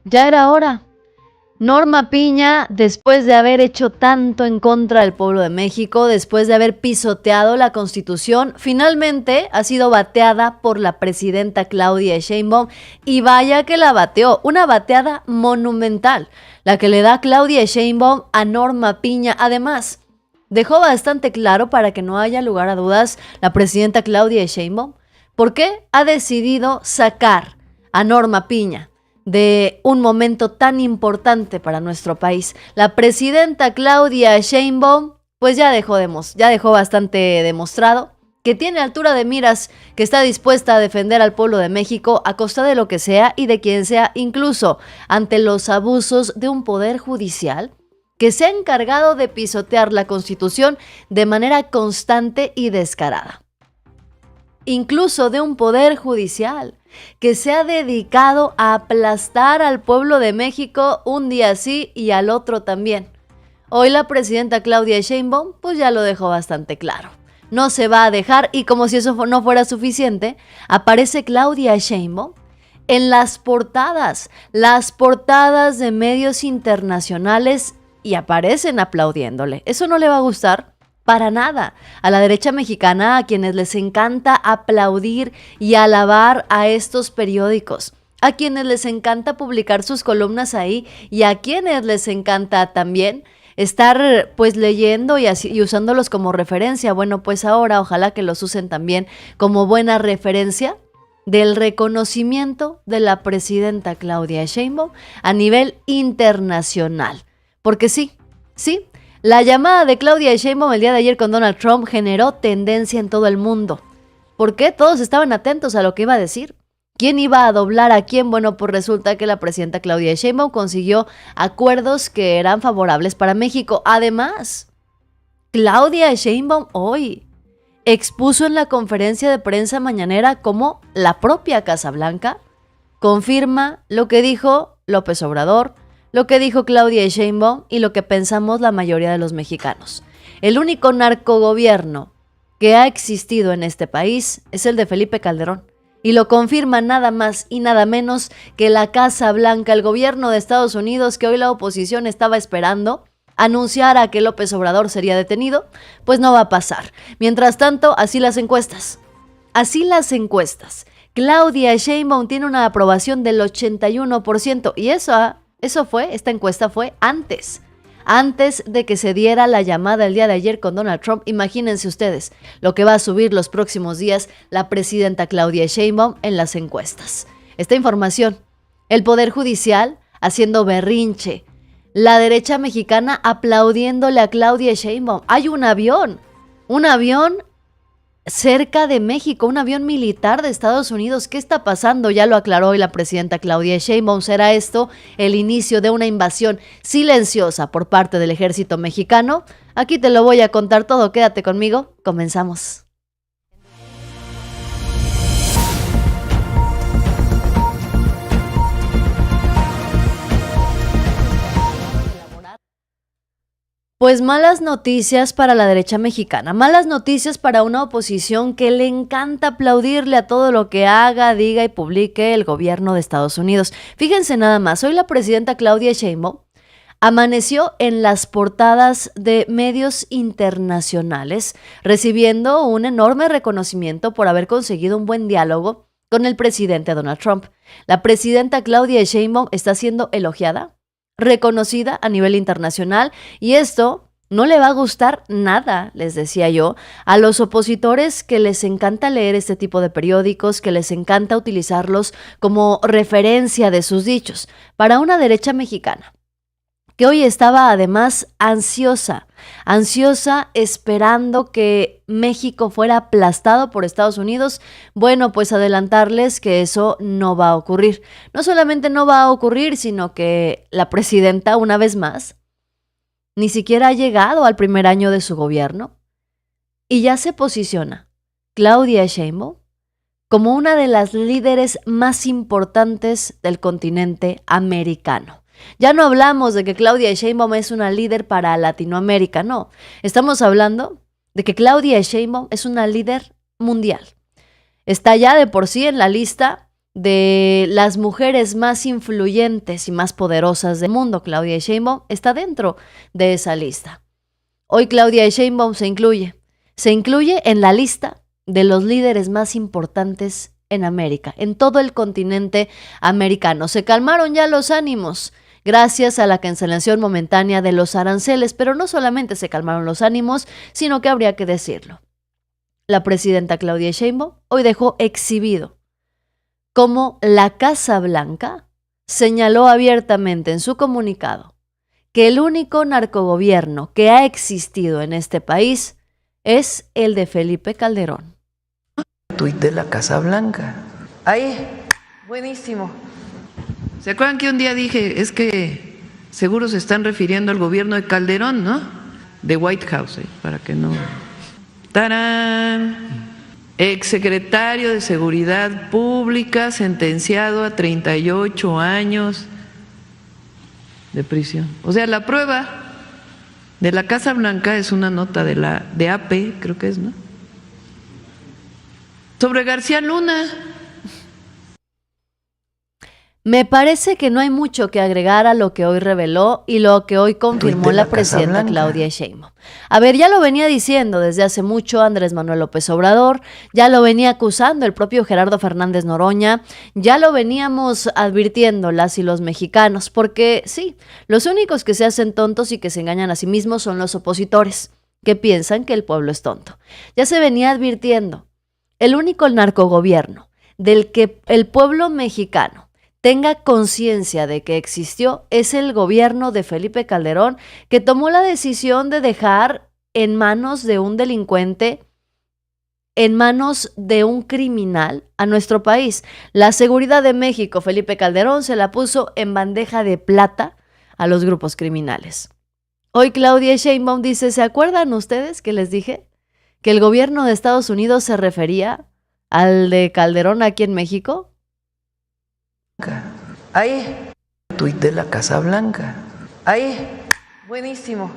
Ya era hora. Norma Piña, después de haber hecho tanto en contra del pueblo de México, después de haber pisoteado la Constitución, finalmente ha sido bateada por la presidenta Claudia Sheinbaum, y vaya que la bateó, una bateada monumental, la que le da Claudia Sheinbaum a Norma Piña. Además, dejó bastante claro, para que no haya lugar a dudas, la presidenta Claudia Sheinbaum, por qué ha decidido sacar a Norma Piña de un momento tan importante para nuestro país. La presidenta Claudia Sheinbaum pues ya dejó bastante demostrado que tiene altura de miras, que está dispuesta a defender al pueblo de México a costa de lo que sea y de quien sea, incluso ante los abusos de un poder judicial que se ha encargado de pisotear la Constitución de manera constante y descarada. Incluso de un poder judicial que se ha dedicado a aplastar al pueblo de México un día sí y al otro también. Hoy la presidenta Claudia Sheinbaum pues ya lo dejó bastante claro. No se va a dejar, y como si eso no fuera suficiente, aparece Claudia Sheinbaum en las portadas de medios internacionales, y aparecen aplaudiéndole. Eso no le va a gustar para nada a la derecha mexicana, a quienes les encanta aplaudir y alabar a estos periódicos, a quienes les encanta publicar sus columnas ahí, y a quienes les encanta también estar pues leyendo y usándolos como referencia. Bueno, pues ahora ojalá que los usen también como buena referencia del reconocimiento de la presidenta Claudia Sheinbaum a nivel internacional. Porque sí, la llamada de Claudia Sheinbaum el día de ayer con Donald Trump generó tendencia en todo el mundo. ¿Por qué? Todos estaban atentos a lo que iba a decir. ¿Quién iba a doblar a quién? Bueno, pues resulta que la presidenta Claudia Sheinbaum consiguió acuerdos que eran favorables para México. Además, Claudia Sheinbaum hoy expuso en la conferencia de prensa mañanera cómo la propia Casa Blanca confirma lo que dijo López Obrador, lo que dijo Claudia Sheinbaum y lo que pensamos la mayoría de los mexicanos. El único narcogobierno que ha existido en este país es el de Felipe Calderón, y lo confirma nada más y nada menos que la Casa Blanca, el gobierno de Estados Unidos, que hoy la oposición estaba esperando anunciara que López Obrador sería detenido. Pues no va a pasar. Mientras tanto, así las encuestas. Claudia Sheinbaum tiene una aprobación del 81%, y esta encuesta fue antes de que se diera la llamada el día de ayer con Donald Trump. Imagínense ustedes lo que va a subir los próximos días la presidenta Claudia Sheinbaum en las encuestas. Esta información, el Poder Judicial haciendo berrinche, la derecha mexicana aplaudiéndole a Claudia Sheinbaum. Hay un avión cerca de México, un avión militar de Estados Unidos. ¿Qué está pasando? Ya lo aclaró hoy la presidenta Claudia Sheinbaum. ¿Será esto el inicio de una invasión silenciosa por parte del ejército mexicano? Aquí te lo voy a contar todo. Quédate conmigo. Comenzamos. Pues malas noticias para la derecha mexicana, malas noticias para una oposición que le encanta aplaudirle a todo lo que haga, diga y publique el gobierno de Estados Unidos. Fíjense nada más, hoy la presidenta Claudia Sheinbaum amaneció en las portadas de medios internacionales, recibiendo un enorme reconocimiento por haber conseguido un buen diálogo con el presidente Donald Trump. La presidenta Claudia Sheinbaum está siendo elogiada, reconocida a nivel internacional, y esto no le va a gustar nada, les decía yo, a los opositores que les encanta leer este tipo de periódicos, que les encanta utilizarlos como referencia de sus dichos. Para una derecha mexicana que hoy estaba además ansiosa esperando que México fuera aplastado por Estados Unidos, bueno, pues adelantarles que eso no va a ocurrir. No solamente no va a ocurrir, sino que la presidenta, una vez más, ni siquiera ha llegado al primer año de su gobierno, y ya se posiciona Claudia Sheinbaum como una de las líderes más importantes del continente americano. Ya no hablamos de que Claudia Sheinbaum es una líder para Latinoamérica, no. Estamos hablando de que Claudia Sheinbaum es una líder mundial. Está ya de por sí en la lista de las mujeres más influyentes y más poderosas del mundo, Claudia Sheinbaum, está dentro de esa lista. Hoy Claudia Sheinbaum se incluye en la lista de los líderes más importantes en América, en todo el continente americano. Se calmaron ya los ánimos gracias a la cancelación momentánea de los aranceles, pero no solamente se calmaron los ánimos, sino que habría que decirlo. La presidenta Claudia Sheinbaum hoy dejó exhibido cómo la Casa Blanca señaló abiertamente en su comunicado que el único narcogobierno que ha existido en este país es el de Felipe Calderón. Tuit de la Casa Blanca. Ahí, buenísimo. ¿Se acuerdan que un día dije, es que seguro se están refiriendo al gobierno de Calderón, ¿no? De White House, para que no... ¡Tarán! Exsecretario de Seguridad Pública sentenciado a 38 años de prisión. O sea, la prueba de la Casa Blanca es una nota de AP, creo que es, ¿no? Sobre García Luna. Me parece que no hay mucho que agregar a lo que hoy reveló y lo que hoy confirmó la presidenta Claudia Sheinbaum. A ver, ya lo venía diciendo desde hace mucho Andrés Manuel López Obrador, ya lo venía acusando el propio Gerardo Fernández Noroña, ya lo veníamos advirtiendo las y los mexicanos, porque sí, los únicos que se hacen tontos y que se engañan a sí mismos son los opositores, que piensan que el pueblo es tonto. Ya se venía advirtiendo, el único narcogobierno del que el pueblo mexicano tenga conciencia de que existió es el gobierno de Felipe Calderón, que tomó la decisión de dejar en manos de un delincuente, en manos de un criminal a nuestro país. La seguridad de México, Felipe Calderón, se la puso en bandeja de plata a los grupos criminales. Hoy Claudia Sheinbaum dice, ¿se acuerdan ustedes que les dije que el gobierno de Estados Unidos se refería al de Calderón aquí en México? Ahí, tuit de la Casa Blanca. Ahí, buenísimo.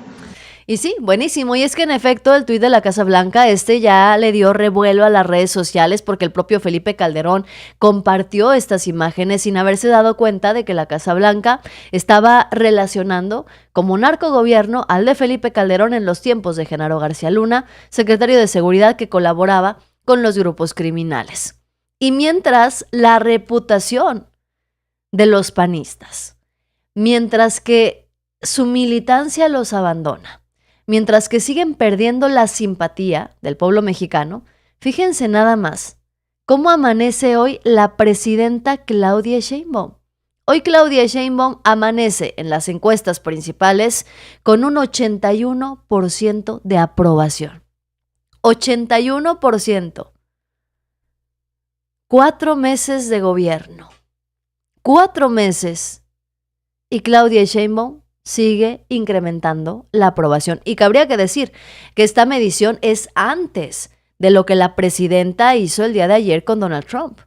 Y sí, buenísimo. Y es que en efecto el tuit de la Casa Blanca ya le dio revuelo a las redes sociales porque el propio Felipe Calderón compartió estas imágenes sin haberse dado cuenta de que la Casa Blanca estaba relacionando como narcogobierno al de Felipe Calderón en los tiempos de Genaro García Luna, secretario de Seguridad que colaboraba con los grupos criminales. Y mientras la reputación de los panistas, mientras que su militancia los abandona, mientras que siguen perdiendo la simpatía del pueblo mexicano, fíjense nada más cómo amanece hoy la presidenta Claudia Sheinbaum. Hoy Claudia Sheinbaum amanece en las encuestas principales con un 81% de aprobación. 81%. 4 meses de gobierno. 4 meses y Claudia Sheinbaum sigue incrementando la aprobación. Y cabría que decir que esta medición es antes de lo que la presidenta hizo el día de ayer con Donald Trump.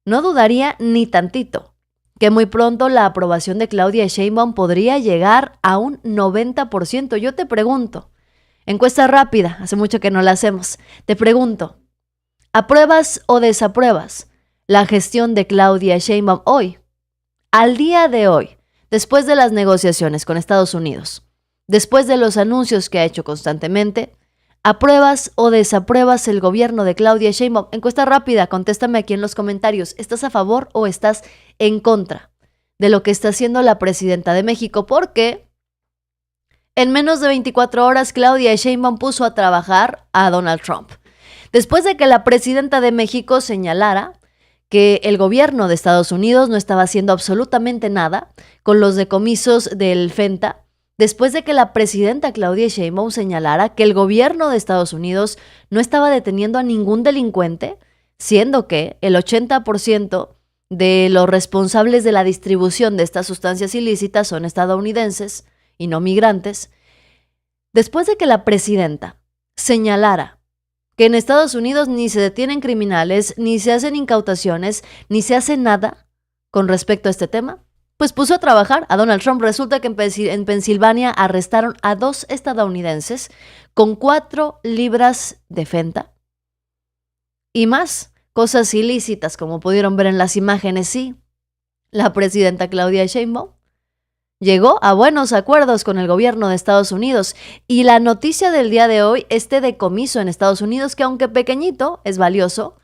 No dudaría ni tantito que muy pronto la aprobación de Claudia Sheinbaum podría llegar a un 90%. Yo te pregunto, encuesta rápida, hace mucho que no la hacemos, te pregunto, ¿apruebas o desapruebas la gestión de Claudia Sheinbaum hoy, al día de hoy, después de las negociaciones con Estados Unidos, después de los anuncios que ha hecho constantemente? ¿Apruebas o desapruebas el gobierno de Claudia Sheinbaum? Encuesta rápida, contéstame aquí en los comentarios. ¿Estás a favor o estás en contra de lo que está haciendo la presidenta de México? Porque en menos de 24 horas Claudia Sheinbaum puso a trabajar a Donald Trump. Después de que la presidenta de México señalara que el gobierno de Estados Unidos no estaba haciendo absolutamente nada con los decomisos del FENTA, después de que la presidenta Claudia Sheinbaum señalara que el gobierno de Estados Unidos no estaba deteniendo a ningún delincuente, siendo que el 80% de los responsables de la distribución de estas sustancias ilícitas son estadounidenses y no migrantes, después de que la presidenta señalara que en Estados Unidos ni se detienen criminales, ni se hacen incautaciones, ni se hace nada con respecto a este tema, pues puso a trabajar a Donald Trump. Resulta que en Pensilvania arrestaron a 2 estadounidenses con 4 libras de fenta y más, cosas ilícitas, como pudieron ver en las imágenes, sí. La presidenta Claudia Sheinbaum llegó a buenos acuerdos con el gobierno de Estados Unidos y la noticia del día de hoy, este decomiso en Estados Unidos, que aunque pequeñito, es valioso,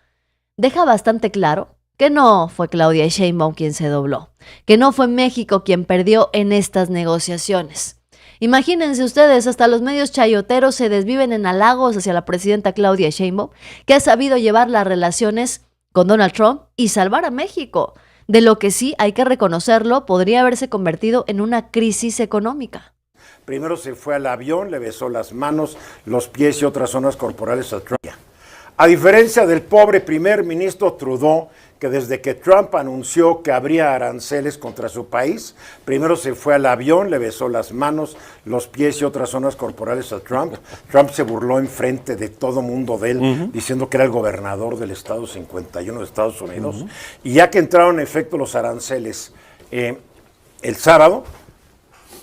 deja bastante claro que no fue Claudia Sheinbaum quien se dobló, que no fue México quien perdió en estas negociaciones. Imagínense ustedes, hasta los medios chayoteros se desviven en halagos hacia la presidenta Claudia Sheinbaum, que ha sabido llevar las relaciones con Donald Trump y salvar a México. De lo que sí, hay que reconocerlo, podría haberse convertido en una crisis económica. Primero se fue al avión, le besó las manos, los pies y otras zonas corporales a Trump. A diferencia del pobre primer ministro Trudeau, que desde que Trump anunció que habría aranceles contra su país, primero se fue al avión, le besó las manos, los pies y otras zonas corporales a Trump. Trump se burló enfrente de todo mundo de él, diciendo que era el gobernador del estado 51 de Estados Unidos. Y ya que entraron en efecto los aranceles el sábado,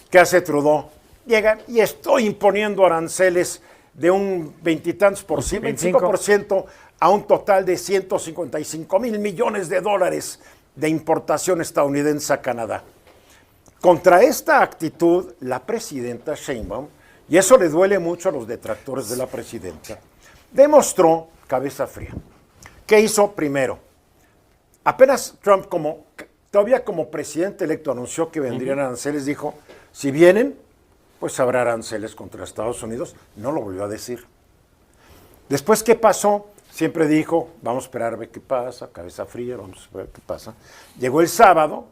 ¿qué hace Trudeau? Llega y estoy imponiendo aranceles de un 25% a un total de 155,000 millones de dólares de importación estadounidense a Canadá. Contra esta actitud, la presidenta Sheinbaum, y eso le duele mucho a los detractores de la presidenta, demostró cabeza fría. ¿Qué hizo primero? Apenas Trump, todavía como presidente electo, anunció que vendrían aranceles, dijo, si vienen, pues habrá aranceles contra Estados Unidos. No lo volvió a decir. Después, ¿qué pasó? Siempre dijo, vamos a esperar a ver qué pasa, cabeza fría, vamos a ver qué pasa. Llegó el sábado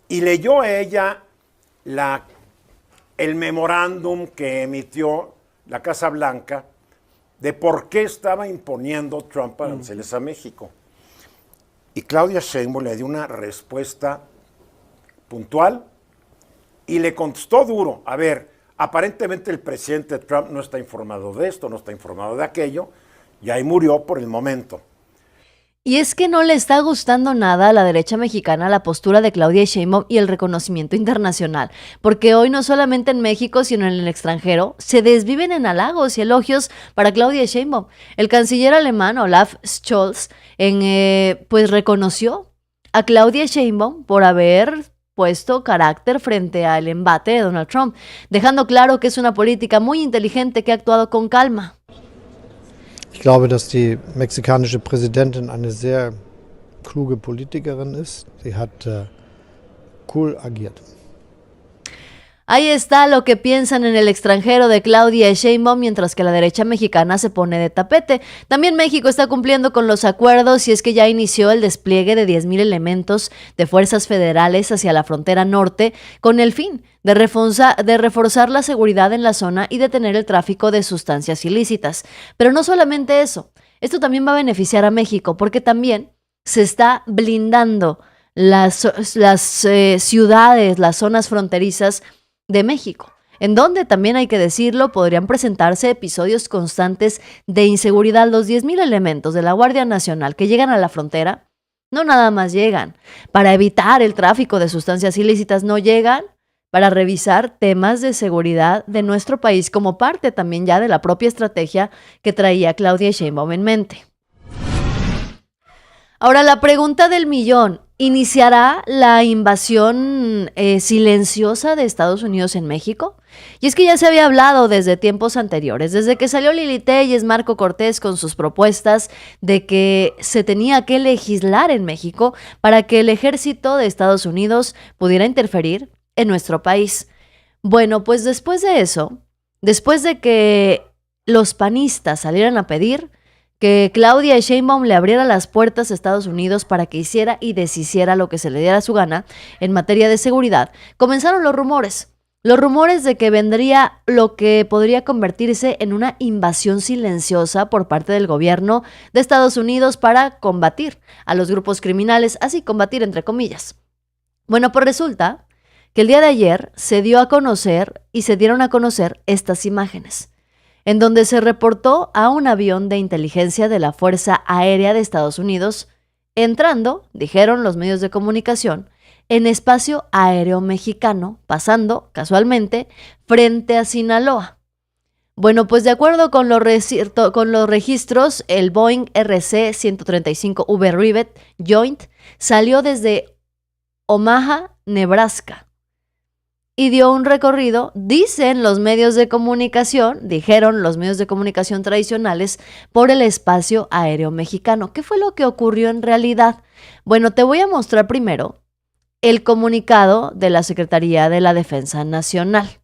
y leyó a ella el memorándum que emitió la Casa Blanca de por qué estaba imponiendo Trump aranceles a México. Y Claudia Sheinbaum le dio una respuesta puntual y le contestó duro. A ver, aparentemente el presidente Trump no está informado de esto, no está informado de aquello, y ahí murió por el momento. Y es que no le está gustando nada a la derecha mexicana la postura de Claudia Sheinbaum y el reconocimiento internacional, porque hoy no solamente en México, sino en el extranjero, se desviven en halagos y elogios para Claudia Sheinbaum. El canciller alemán Olaf Scholz pues reconoció a Claudia Sheinbaum por haber puesto carácter frente al embate de Donald Trump, dejando claro que es una política muy inteligente que ha actuado con calma. Ich glaube, dass die mexikanische Präsidentin eine sehr kluge Politikerin ist. Sie hat cool agiert. Ahí está lo que piensan en el extranjero de Claudia Sheinbaum, mientras que la derecha mexicana se pone de tapete. También México está cumpliendo con los acuerdos y es que ya inició el despliegue de 10,000 elementos de fuerzas federales hacia la frontera norte con el fin de reforzar la seguridad en la zona y detener el tráfico de sustancias ilícitas. Pero no solamente eso, esto también va a beneficiar a México porque también se está blindando las ciudades, las zonas fronterizas de México, en donde también hay que decirlo, podrían presentarse episodios constantes de inseguridad. Los 10,000 elementos de la Guardia Nacional que llegan a la frontera, no nada más llegan para evitar el tráfico de sustancias ilícitas, no llegan para revisar temas de seguridad de nuestro país como parte también ya de la propia estrategia que traía Claudia Sheinbaum en mente. Ahora, la pregunta del millón, ¿iniciará la invasión silenciosa de Estados Unidos en México? Y es que ya se había hablado desde tiempos anteriores, desde que salió Lili Téllez, Marco Cortés con sus propuestas de que se tenía que legislar en México para que el ejército de Estados Unidos pudiera interferir en nuestro país. Bueno, pues después de eso, después de que los panistas salieran a pedir que Claudia Sheinbaum le abriera las puertas a Estados Unidos para que hiciera y deshiciera lo que se le diera su gana en materia de seguridad, comenzaron los rumores de que vendría lo que podría convertirse en una invasión silenciosa por parte del gobierno de Estados Unidos para combatir a los grupos criminales, así combatir entre comillas. Bueno, pues resulta que el día de ayer se dieron a conocer estas imágenes, en donde se reportó a un avión de inteligencia de la Fuerza Aérea de Estados Unidos entrando, dijeron los medios de comunicación, en espacio aéreo mexicano, pasando, casualmente, frente a Sinaloa. Bueno, pues de acuerdo con los registros, el Boeing RC-135V Rivet Joint salió desde Omaha, Nebraska, y dio un recorrido, dijeron los medios de comunicación tradicionales, por el espacio aéreo mexicano. ¿Qué fue lo que ocurrió en realidad? Bueno, te voy a mostrar primero el comunicado de la Secretaría de la Defensa Nacional.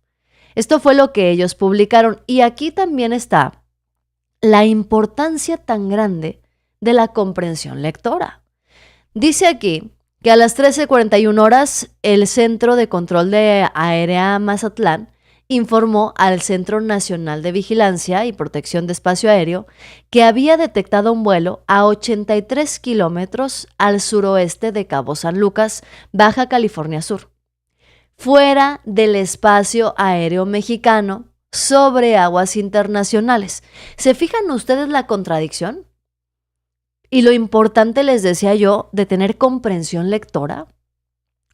Esto fue lo que ellos publicaron, y aquí también está la importancia tan grande de la comprensión lectora. Dice aquí que a las 13:41 horas el Centro de Control de Aérea Mazatlán informó al Centro Nacional de Vigilancia y Protección de Espacio Aéreo que había detectado un vuelo a 83 kilómetros al suroeste de Cabo San Lucas, Baja California Sur, fuera del espacio aéreo mexicano, sobre aguas internacionales. ¿Se fijan ustedes la contradicción? Y lo importante, les decía yo, de tener comprensión lectora,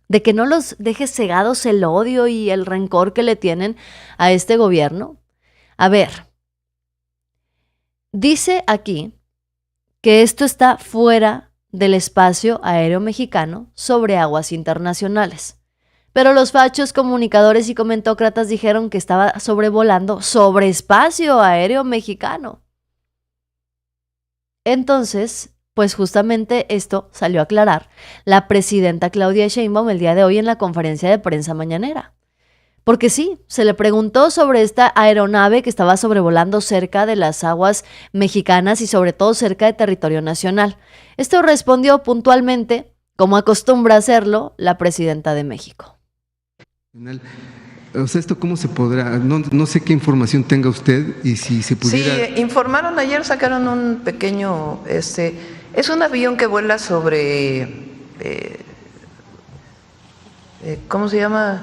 de que no los deje cegados el odio y el rencor que le tienen a este gobierno. A ver, dice aquí que esto está fuera del espacio aéreo mexicano, sobre aguas internacionales. Pero los fachos, comunicadores y comentócratas dijeron que estaba sobrevolando sobre espacio aéreo mexicano. Entonces, pues justamente esto salió a aclarar la presidenta Claudia Sheinbaum el día de hoy en la conferencia de prensa mañanera. Porque sí, se le preguntó sobre esta aeronave que estaba sobrevolando cerca de las aguas mexicanas y sobre todo cerca de territorio nacional. Esto respondió puntualmente, como acostumbra hacerlo, la presidenta de México. O sea, ¿esto cómo se podrá? No sé qué información tenga usted y si se pudiera... Sí, informaron ayer, sacaron un pequeño... es un avión que vuela sobre... ¿cómo se llama?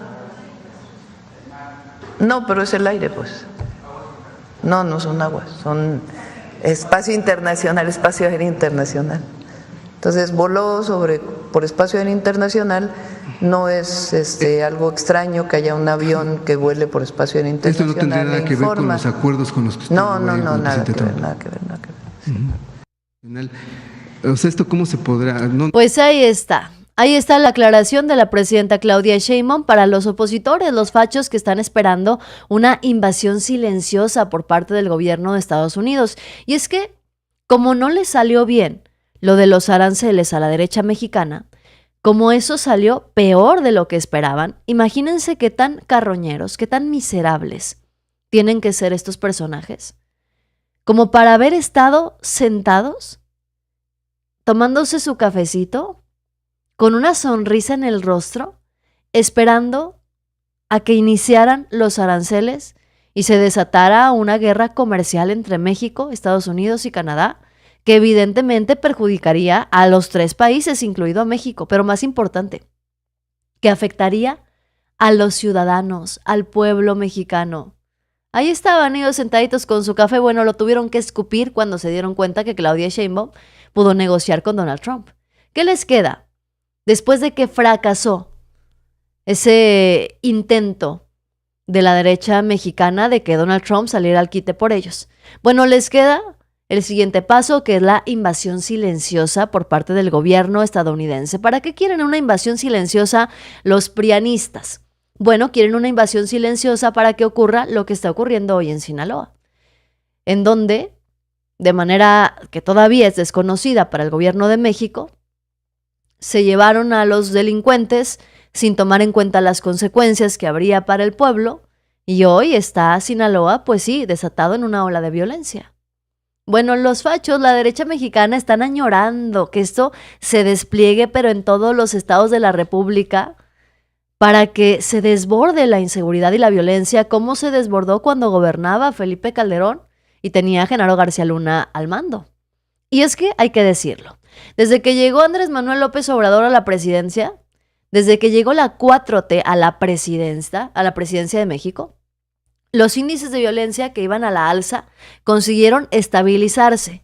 No, pero es el aire, pues. No son aguas, son espacio internacional, espacio aéreo internacional. Entonces voló por espacio aéreo internacional. No es algo extraño que haya un avión que vuele por espacio aéreo internacional. ¿Esto no tendrá nada que ver con los acuerdos con los que usted... No, nada que ver. O sea, ¿esto cómo se podrá...? Pues ahí está la aclaración de la presidenta Claudia Sheinbaum para los opositores, los fachos que están esperando una invasión silenciosa por parte del gobierno de Estados Unidos. Y es que, como no les salió bien lo de los aranceles a la derecha mexicana, como eso salió peor de lo que esperaban, imagínense qué tan carroñeros, qué tan miserables tienen que ser estos personajes, como para haber estado sentados, tomándose su cafecito, con una sonrisa en el rostro, esperando a que iniciaran los aranceles y se desatara una guerra comercial entre México, Estados Unidos y Canadá, que evidentemente perjudicaría a los tres países, incluido a México, pero más importante, que afectaría a los ciudadanos, al pueblo mexicano. Ahí estaban ellos sentaditos con su café. Bueno, lo tuvieron que escupir cuando se dieron cuenta que Claudia Sheinbaum pudo negociar con Donald Trump. ¿Qué les queda? Después de que fracasó ese intento de la derecha mexicana de que Donald Trump saliera al quite por ellos. Bueno, les queda el siguiente paso, que es la invasión silenciosa por parte del gobierno estadounidense. ¿Para qué quieren una invasión silenciosa los prianistas? Bueno, quieren una invasión silenciosa para que ocurra lo que está ocurriendo hoy en Sinaloa, en donde, de manera que todavía es desconocida para el gobierno de México, se llevaron a los delincuentes sin tomar en cuenta las consecuencias que habría para el pueblo, y hoy está Sinaloa, pues sí, desatado en una ola de violencia. Bueno, los fachos, la derecha mexicana, están añorando que esto se despliegue, pero en todos los estados de la República, para que se desborde la inseguridad y la violencia, como se desbordó cuando gobernaba Felipe Calderón y tenía a Genaro García Luna al mando. Y es que hay que decirlo, desde que llegó Andrés Manuel López Obrador a la presidencia, desde que llegó la 4T a la presidencia de México, los índices de violencia que iban a la alza consiguieron estabilizarse.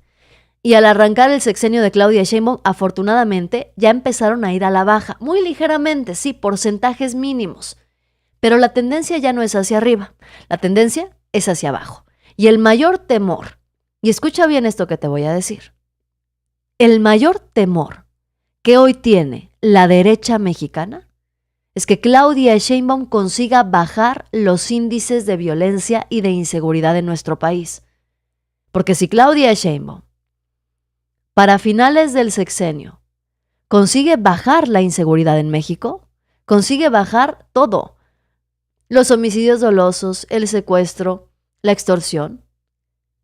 Y al arrancar el sexenio de Claudia Sheinbaum, afortunadamente, ya empezaron a ir a la baja, muy ligeramente, sí, porcentajes mínimos. Pero la tendencia ya no es hacia arriba, la tendencia es hacia abajo. Y el mayor temor, y escucha bien esto que te voy a decir, el mayor temor que hoy tiene la derecha mexicana es que Claudia Sheinbaum consiga bajar los índices de violencia y de inseguridad en nuestro país. Porque si Claudia Sheinbaum, para finales del sexenio, consigue bajar la inseguridad en México, consigue bajar todo, los homicidios dolosos, el secuestro, la extorsión,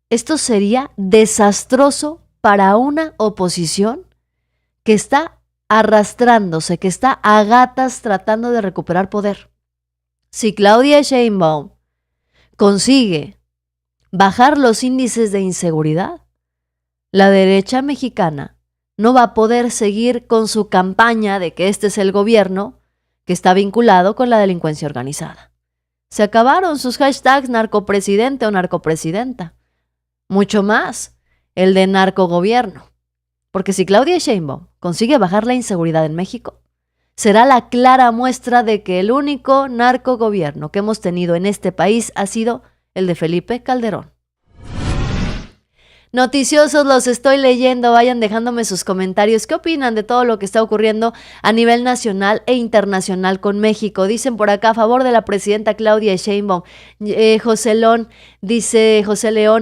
esto sería desastroso para una oposición que está arrastrándose, que está a gatas tratando de recuperar poder. Si Claudia Sheinbaum consigue bajar los índices de inseguridad, la derecha mexicana no va a poder seguir con su campaña de que este es el gobierno que está vinculado con la delincuencia organizada. Se acabaron sus hashtags narcopresidente o narcopresidenta. Mucho más el de narcogobierno. Porque si Claudia Sheinbaum consigue bajar la inseguridad en México, será la clara muestra de que el único narcogobierno que hemos tenido en este país ha sido el de Felipe Calderón. Noticiosos, los estoy leyendo, vayan dejándome sus comentarios. ¿Qué opinan de todo lo que está ocurriendo a nivel nacional e internacional con México? Dicen por acá a favor de la presidenta Claudia Sheinbaum. José León,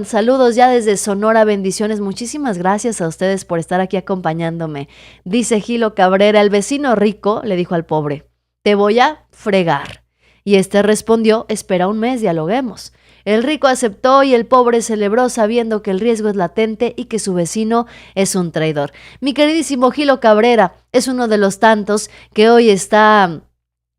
saludos ya desde Sonora, bendiciones. Muchísimas gracias a ustedes por estar aquí acompañándome. Dice Gilo Cabrera, el vecino rico le dijo al pobre, te voy a fregar. Y este respondió, espera un mes, dialoguemos. El rico aceptó y el pobre celebró sabiendo que el riesgo es latente y que su vecino es un traidor. Mi queridísimo Gilo Cabrera es uno de los tantos que hoy está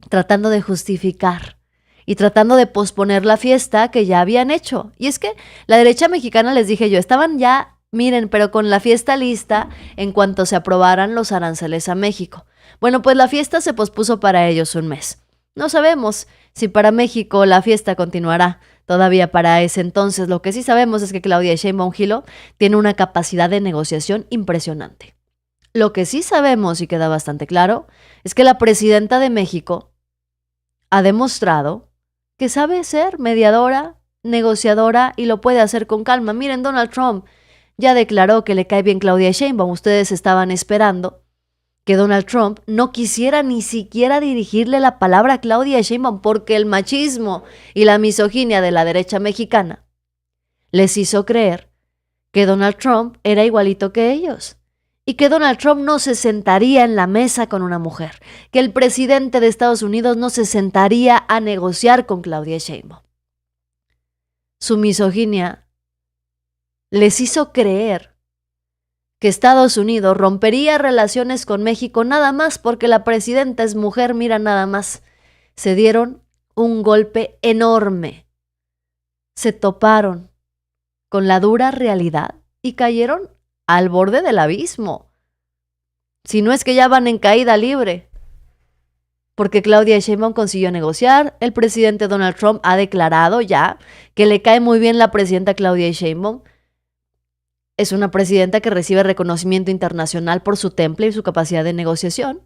tratando de justificar y tratando de posponer la fiesta que ya habían hecho. Y es que la derecha mexicana, les dije yo, estaban ya, miren, pero con la fiesta lista en cuanto se aprobaran los aranceles a México. Bueno, pues la fiesta se pospuso para ellos un mes. No sabemos si para México la fiesta continuará todavía para ese entonces. Lo que sí sabemos es que Claudia Sheinbaum Gilo tiene una capacidad de negociación impresionante. Lo que sí sabemos y queda bastante claro es que la presidenta de México ha demostrado que sabe ser mediadora, negociadora y lo puede hacer con calma. Miren, Donald Trump ya declaró que le cae bien Claudia Sheinbaum. Ustedes estaban esperando que Donald Trump no quisiera ni siquiera dirigirle la palabra a Claudia Sheinbaum porque el machismo y la misoginia de la derecha mexicana les hizo creer que Donald Trump era igualito que ellos y que Donald Trump no se sentaría en la mesa con una mujer, que el presidente de Estados Unidos no se sentaría a negociar con Claudia Sheinbaum. Su misoginia les hizo creer que Estados Unidos rompería relaciones con México nada más porque la presidenta es mujer, mira nada más. Se dieron un golpe enorme. Se toparon con la dura realidad y cayeron al borde del abismo. Si no es que ya van en caída libre. Porque Claudia Sheinbaum consiguió negociar, el presidente Donald Trump ha declarado ya que le cae muy bien la presidenta Claudia Sheinbaum. Es una presidenta que recibe reconocimiento internacional por su temple y su capacidad de negociación,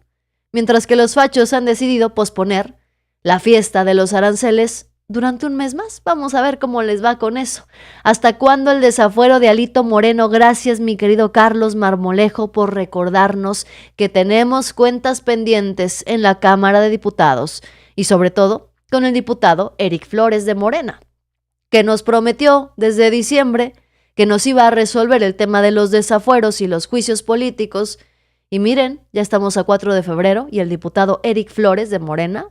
mientras que los fachos han decidido posponer la fiesta de los aranceles durante un mes más. Vamos a ver cómo les va con eso. ¿Hasta cuándo el desafuero de Alito Moreno? Gracias, mi querido Carlos Marmolejo, por recordarnos que tenemos cuentas pendientes en la Cámara de Diputados y sobre todo con el diputado Eric Flores de Morena, que nos prometió desde diciembre que nos iba a resolver el tema de los desafueros y los juicios políticos. Y miren, ya estamos a 4 de febrero y el diputado Eric Flores de Morena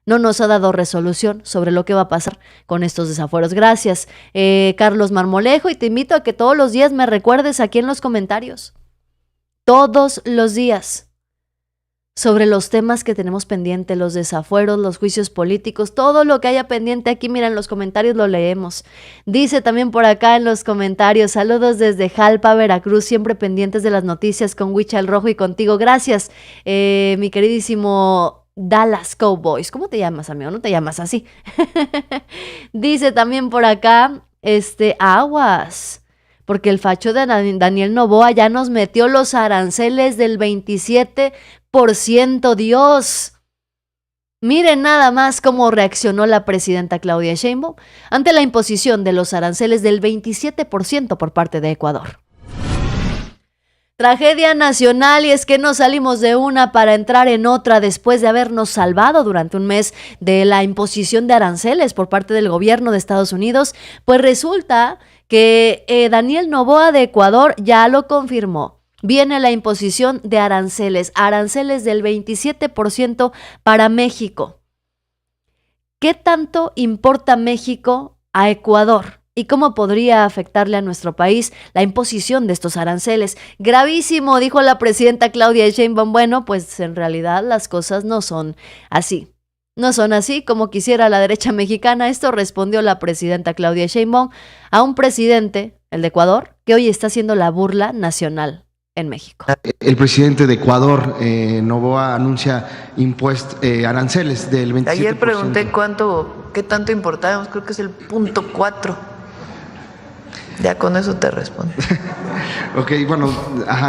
no nos ha dado resolución sobre lo que va a pasar con estos desafueros. Gracias, Carlos Marmolejo, y te invito a que todos los días me recuerdes aquí en los comentarios. Todos los días. Sobre los temas que tenemos pendiente, los desafueros, los juicios políticos, todo lo que haya pendiente aquí, mira, en los comentarios lo leemos. Dice también por acá en los comentarios, saludos desde Jalpa, Veracruz, siempre pendientes de las noticias con Huicha el Rojo y contigo. Gracias, mi queridísimo Dallas Cowboys. ¿Cómo te llamas, amigo? No te llamas así. Dice también por acá, aguas, porque el facho de Daniel Noboa ya nos metió los aranceles del 27%, Dios. Miren nada más cómo reaccionó la presidenta Claudia Sheinbaum ante la imposición de los aranceles del 27% por parte de Ecuador. Tragedia nacional, y es que no salimos de una para entrar en otra después de habernos salvado durante un mes de la imposición de aranceles por parte del gobierno de Estados Unidos. Pues resulta que Daniel Noboa de Ecuador ya lo confirmó. Viene la imposición de aranceles del 27% para México. ¿Qué tanto importa México a Ecuador? ¿Y cómo podría afectarle a nuestro país la imposición de estos aranceles? Gravísimo, dijo la presidenta Claudia Sheinbaum. Bueno, pues en realidad las cosas no son así. No son así como quisiera la derecha mexicana. Esto respondió la presidenta Claudia Sheinbaum a un presidente, el de Ecuador, que hoy está haciendo la burla nacional en México. El presidente de Ecuador, Noboa, anuncia aranceles del 27%. Ayer pregunté qué tanto importábamos, creo que es el 0.4. Ya con eso te respondo. Ok, bueno,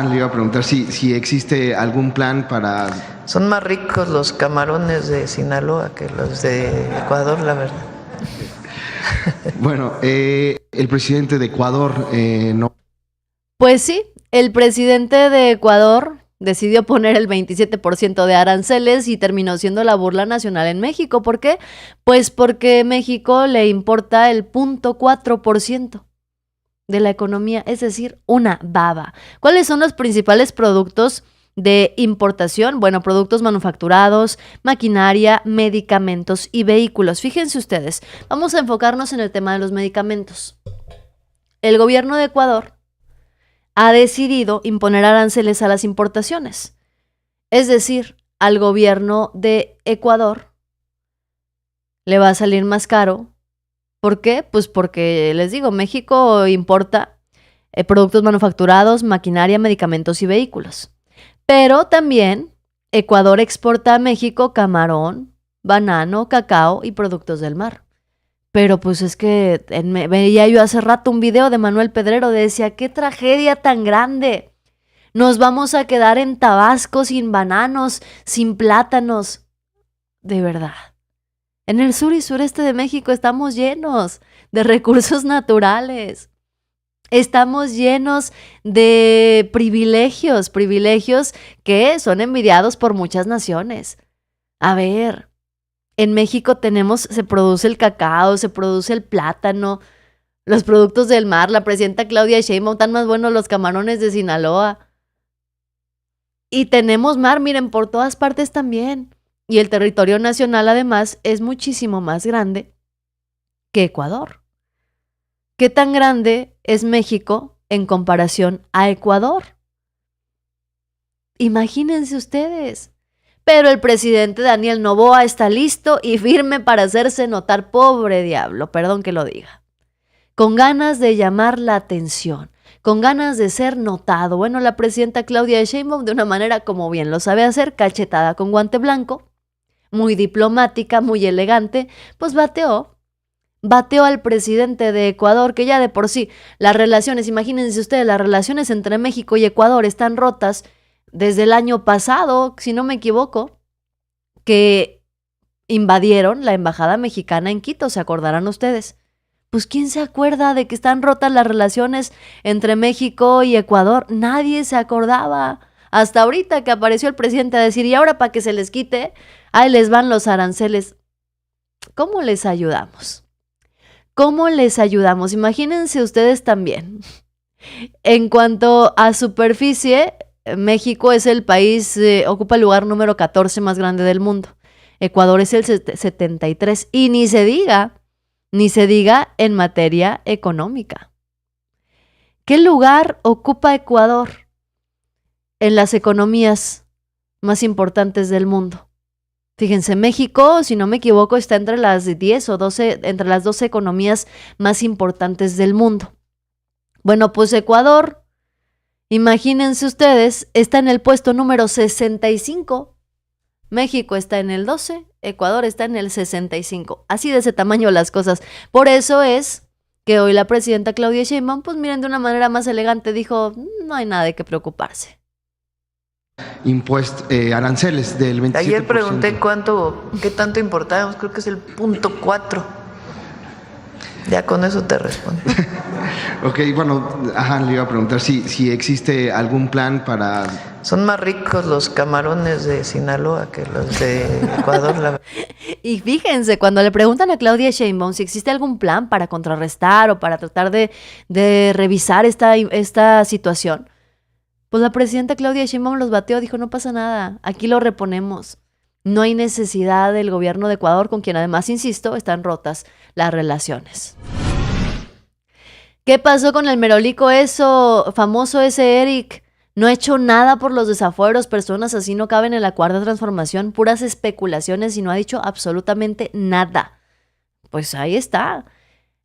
le iba a preguntar si existe algún plan para... Son más ricos los camarones de Sinaloa que los de Ecuador, la verdad. Bueno, el presidente de Ecuador no... Pues sí, el presidente de Ecuador decidió poner el 27% de aranceles y terminó siendo la burla nacional en México. ¿Por qué? Pues porque México le importa el 0.4% de la economía, es decir, una baba. ¿Cuáles son los principales productos de importación? Bueno, productos manufacturados, maquinaria, medicamentos y vehículos. Fíjense ustedes, vamos a enfocarnos en el tema de los medicamentos. El gobierno de Ecuador ha decidido imponer aranceles a las importaciones. Es decir, al gobierno de Ecuador le va a salir más caro. ¿Por qué? Pues porque, les digo, México importa productos manufacturados, maquinaria, medicamentos y vehículos. Pero también Ecuador exporta a México camarón, banano, cacao y productos del mar. Pero pues es que veía yo hace rato un video de Manuel Pedrero, decía, ¡qué tragedia tan grande! Nos vamos a quedar en Tabasco sin bananos, sin plátanos. De verdad. En el sur y sureste de México estamos llenos de recursos naturales. Estamos llenos de privilegios que son envidiados por muchas naciones. A ver, en México se produce el cacao, se produce el plátano, los productos del mar. La presidenta Claudia Sheinbaum, tan más buenos los camarones de Sinaloa. Y tenemos mar, miren, por todas partes también. Y el territorio nacional, además, es muchísimo más grande que Ecuador. ¿Qué tan grande es México en comparación a Ecuador? Imagínense ustedes. Pero el presidente Daniel Noboa está listo y firme para hacerse notar, pobre diablo, perdón que lo diga. Con ganas de llamar la atención, con ganas de ser notado. Bueno, la presidenta Claudia Sheinbaum, de una manera como bien lo sabe hacer, cachetada con guante blanco, muy diplomática, muy elegante, pues bateó al presidente de Ecuador, que ya de por sí las relaciones, imagínense ustedes, las relaciones entre México y Ecuador están rotas desde el año pasado, si no me equivoco, que invadieron la embajada mexicana en Quito, ¿se acordarán ustedes? Pues ¿quién se acuerda de que están rotas las relaciones entre México y Ecuador? Nadie se acordaba. Hasta ahorita que apareció el presidente a decir, y ahora para que se les quite, ahí les van los aranceles. ¿Cómo les ayudamos? ¿Cómo les ayudamos? Imagínense ustedes también. En cuanto a superficie, México es el país, ocupa el lugar número 14 más grande del mundo. Ecuador es el 73. Y ni se diga en materia económica. ¿Qué lugar ocupa Ecuador en las economías más importantes del mundo? Fíjense, México, si no me equivoco, está entre las 10 o 12, entre las 12 economías más importantes del mundo. Bueno, pues Ecuador, imagínense ustedes, está en el puesto número 65. México está en el 12, Ecuador está en el 65. Así de ese tamaño las cosas. Por eso es que hoy la presidenta Claudia Sheinbaum, pues miren, de una manera más elegante dijo, no hay nada de qué preocuparse. aranceles del 27%. Ayer pregunté qué tanto importábamos, creo que es el 0.4. Ya con eso te respondo. Ok, bueno, le iba a preguntar si existe algún plan para... Son más ricos los camarones de Sinaloa que los de Ecuador. Y fíjense, cuando le preguntan a Claudia Sheinbaum si existe algún plan para contrarrestar o para tratar de revisar esta situación, pues la presidenta Claudia Sheinbaum los bateó, dijo, no pasa nada, aquí lo reponemos. No hay necesidad del gobierno de Ecuador, con quien además, insisto, están rotas las relaciones. ¿Qué pasó con el merolico famoso ese Eric? No ha hecho nada por los desafueros, personas así no caben en la cuarta transformación, puras especulaciones y no ha dicho absolutamente nada. Pues ahí está.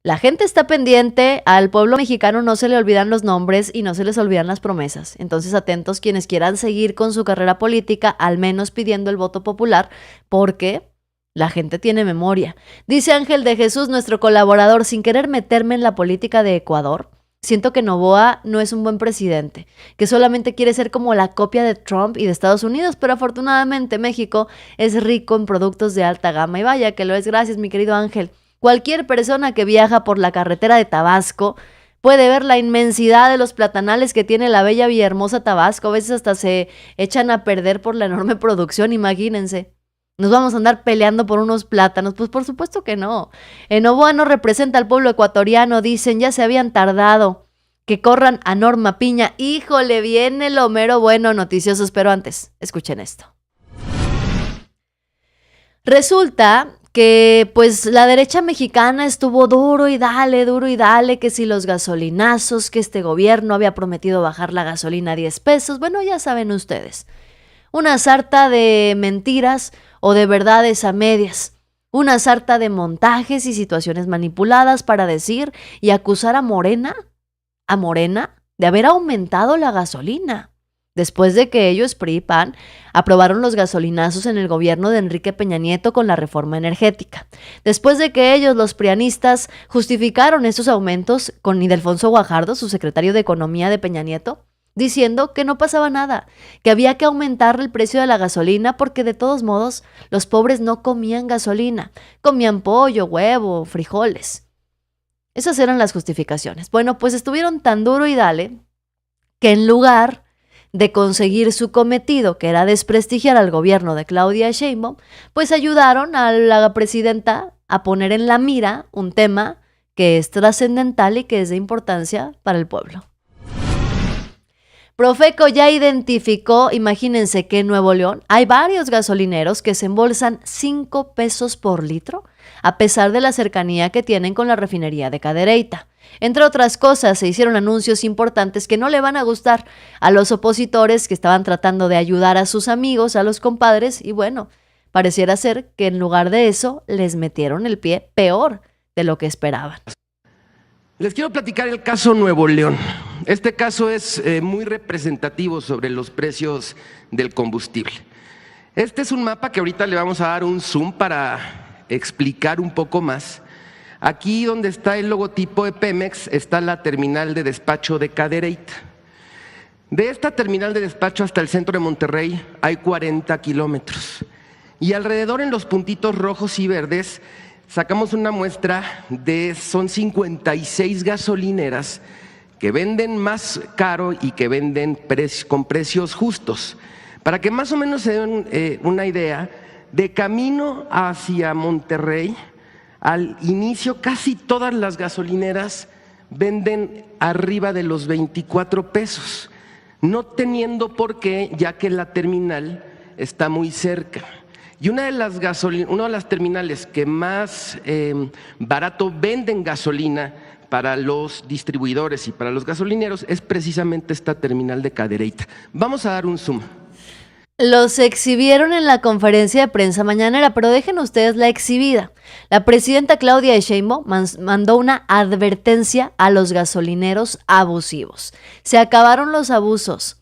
La gente está pendiente, al pueblo mexicano no se le olvidan los nombres y no se les olvidan las promesas. Entonces atentos quienes quieran seguir con su carrera política, al menos pidiendo el voto popular, porque la gente tiene memoria. Dice Ángel de Jesús, nuestro colaborador, sin querer meterme en la política de Ecuador, siento que Noboa no es un buen presidente, que solamente quiere ser como la copia de Trump y de Estados Unidos, pero afortunadamente México es rico en productos de alta gama. Y vaya que lo es, gracias mi querido Ángel. Cualquier persona que viaja por la carretera de Tabasco puede ver la inmensidad de los platanales que tiene la bella Villahermosa Tabasco. A veces hasta se echan a perder por la enorme producción, imagínense. ¿Nos vamos a andar peleando por unos plátanos? Pues por supuesto que no. Noboa no representa al pueblo ecuatoriano, dicen, ya se habían tardado. Que corran a Norma Piña. Híjole, viene lo mero bueno, noticiosos, pero antes, escuchen esto. Resulta que pues la derecha mexicana estuvo duro y dale, que si los gasolinazos, que este gobierno había prometido bajar la gasolina a 10 pesos, bueno, ya saben ustedes. Una sarta de mentiras o de verdades a medias, una sarta de montajes y situaciones manipuladas para decir y acusar a Morena, de haber aumentado la gasolina. Después de que ellos, PRI y PAN, aprobaron los gasolinazos en el gobierno de Enrique Peña Nieto con la reforma energética. Después de que ellos, los prianistas, justificaron estos aumentos con Ildefonso Guajardo, su secretario de Economía de Peña Nieto, diciendo que no pasaba nada, que había que aumentar el precio de la gasolina porque de todos modos los pobres no comían gasolina, comían pollo, huevo, frijoles. Esas eran las justificaciones. Bueno, pues estuvieron tan duro y dale que en lugar de conseguir su cometido, que era desprestigiar al gobierno de Claudia Sheinbaum, pues ayudaron a la presidenta a poner en la mira un tema que es trascendental y que es de importancia para el pueblo. Profeco ya identificó, imagínense que en Nuevo León hay varios gasolineros que se embolsan 5 pesos por litro, a pesar de la cercanía que tienen con la refinería de Cadereyta. Entre otras cosas, se hicieron anuncios importantes que no le van a gustar a los opositores que estaban tratando de ayudar a sus amigos, a los compadres, y bueno, pareciera ser que en lugar de eso les metieron el pie peor de lo que esperaban. Les quiero platicar el caso Nuevo León. Este caso es muy representativo sobre los precios del combustible. Este es un mapa que ahorita le vamos a dar un zoom para explicar un poco más. Aquí donde está el logotipo de Pemex está la terminal de despacho de Cadereyta. De esta terminal de despacho hasta el centro de Monterrey hay 40 kilómetros. Y alrededor en los puntitos rojos y verdes sacamos una muestra son 56 gasolineras que venden más caro y que venden con precios justos. Para que más o menos se den una idea, de camino hacia Monterrey, al inicio casi todas las gasolineras venden arriba de los 24 pesos, no teniendo por qué, ya que la terminal está muy cerca. Y una de las terminales que más barato venden gasolina para los distribuidores y para los gasolineros es precisamente esta terminal de Cadereyta. Vamos a dar un zoom. Los exhibieron en la conferencia de prensa mañanera, pero dejen ustedes la exhibida. La presidenta Claudia Sheinbaum mandó una advertencia a los gasolineros abusivos. Se acabaron los abusos.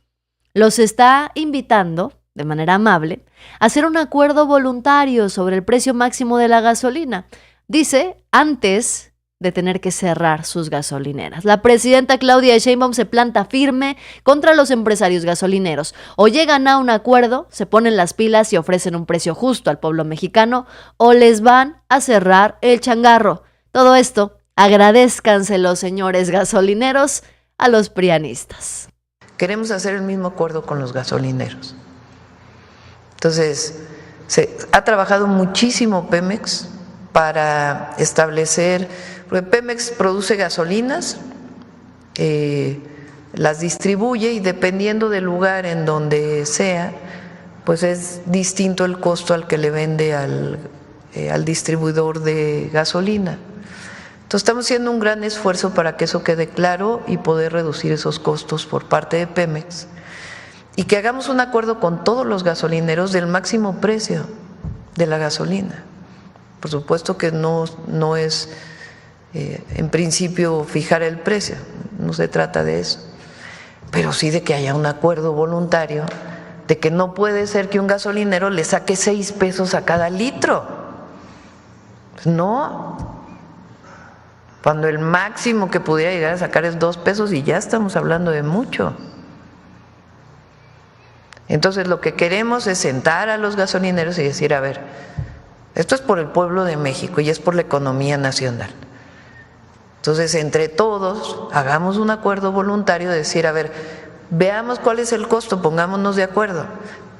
Los está invitando, de manera amable, a hacer un acuerdo voluntario sobre el precio máximo de la gasolina. Dice, antes de tener que cerrar sus gasolineras. La presidenta Claudia Sheinbaum se planta firme contra los empresarios gasolineros. O llegan a un acuerdo, se ponen las pilas y ofrecen un precio justo al pueblo mexicano, o les van a cerrar el changarro. Todo esto, agradézcanselo, señores gasolineros, a los prianistas. Queremos hacer el mismo acuerdo con los gasolineros. Entonces, se ha trabajado muchísimo Pemex para establecer, porque Pemex produce gasolinas, las distribuye y dependiendo del lugar en donde sea, pues es distinto el costo al que le vende al distribuidor de gasolina. Entonces estamos haciendo un gran esfuerzo para que eso quede claro y poder reducir esos costos por parte de Pemex y que hagamos un acuerdo con todos los gasolineros del máximo precio de la gasolina. Por supuesto que no es en principio fijar el precio, no se trata de eso, pero sí de que haya un acuerdo voluntario de que no puede ser que un gasolinero le saque 6 pesos a cada litro. No, cuando el máximo que pudiera llegar a sacar es 2 pesos y ya estamos hablando de mucho. Entonces lo que queremos es sentar a los gasolineros y decir, a ver, esto es por el pueblo de México y es por la economía nacional. Entonces, entre todos, hagamos un acuerdo voluntario de decir, a ver, veamos cuál es el costo, pongámonos de acuerdo.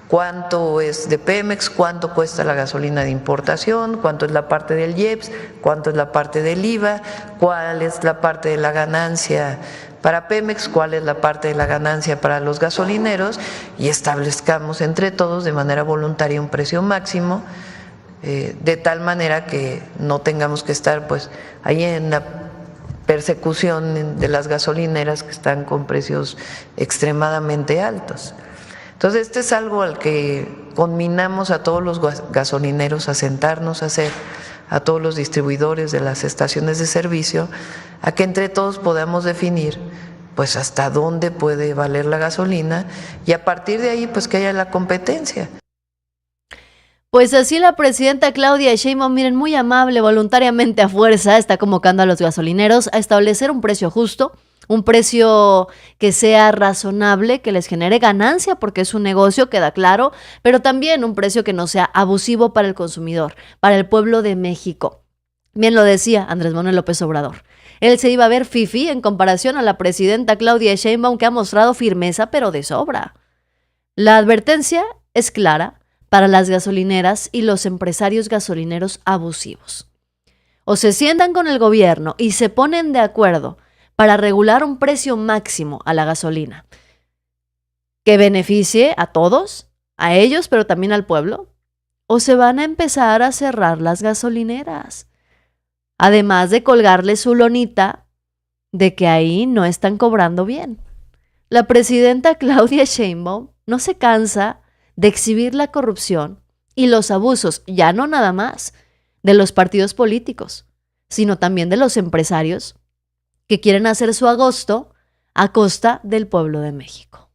¿Cuánto es de Pemex? ¿Cuánto cuesta la gasolina de importación? ¿Cuánto es la parte del IEPS? ¿Cuánto es la parte del IVA? ¿Cuál es la parte de la ganancia para Pemex? ¿Cuál es la parte de la ganancia para los gasolineros? Y establezcamos entre todos de manera voluntaria un precio máximo, de tal manera que no tengamos que estar pues ahí en la persecución de las gasolineras que están con precios extremadamente altos. Entonces, este es algo al que conminamos a todos los gasolineros a sentarnos a hacer, a todos los distribuidores de las estaciones de servicio, a que entre todos podamos definir pues hasta dónde puede valer la gasolina y a partir de ahí pues que haya la competencia. Pues así la presidenta Claudia Sheinbaum, miren, muy amable, voluntariamente a fuerza, está convocando a los gasolineros a establecer un precio justo, un precio que sea razonable, que les genere ganancia, porque es un negocio, queda claro, pero también un precio que no sea abusivo para el consumidor, para el pueblo de México. Bien lo decía Andrés Manuel López Obrador. Él se iba a ver fifí en comparación a la presidenta Claudia Sheinbaum, que ha mostrado firmeza, pero de sobra. La advertencia es clara para las gasolineras y los empresarios gasolineros abusivos. O se sientan con el gobierno y se ponen de acuerdo para regular un precio máximo a la gasolina que beneficie a todos, a ellos, pero también al pueblo, o se van a empezar a cerrar las gasolineras, además de colgarle su lonita de que ahí no están cobrando bien. La presidenta Claudia Sheinbaum no se cansa de exhibir la corrupción y los abusos, ya no nada más de los partidos políticos, sino también de los empresarios que quieren hacer su agosto a costa del pueblo de México.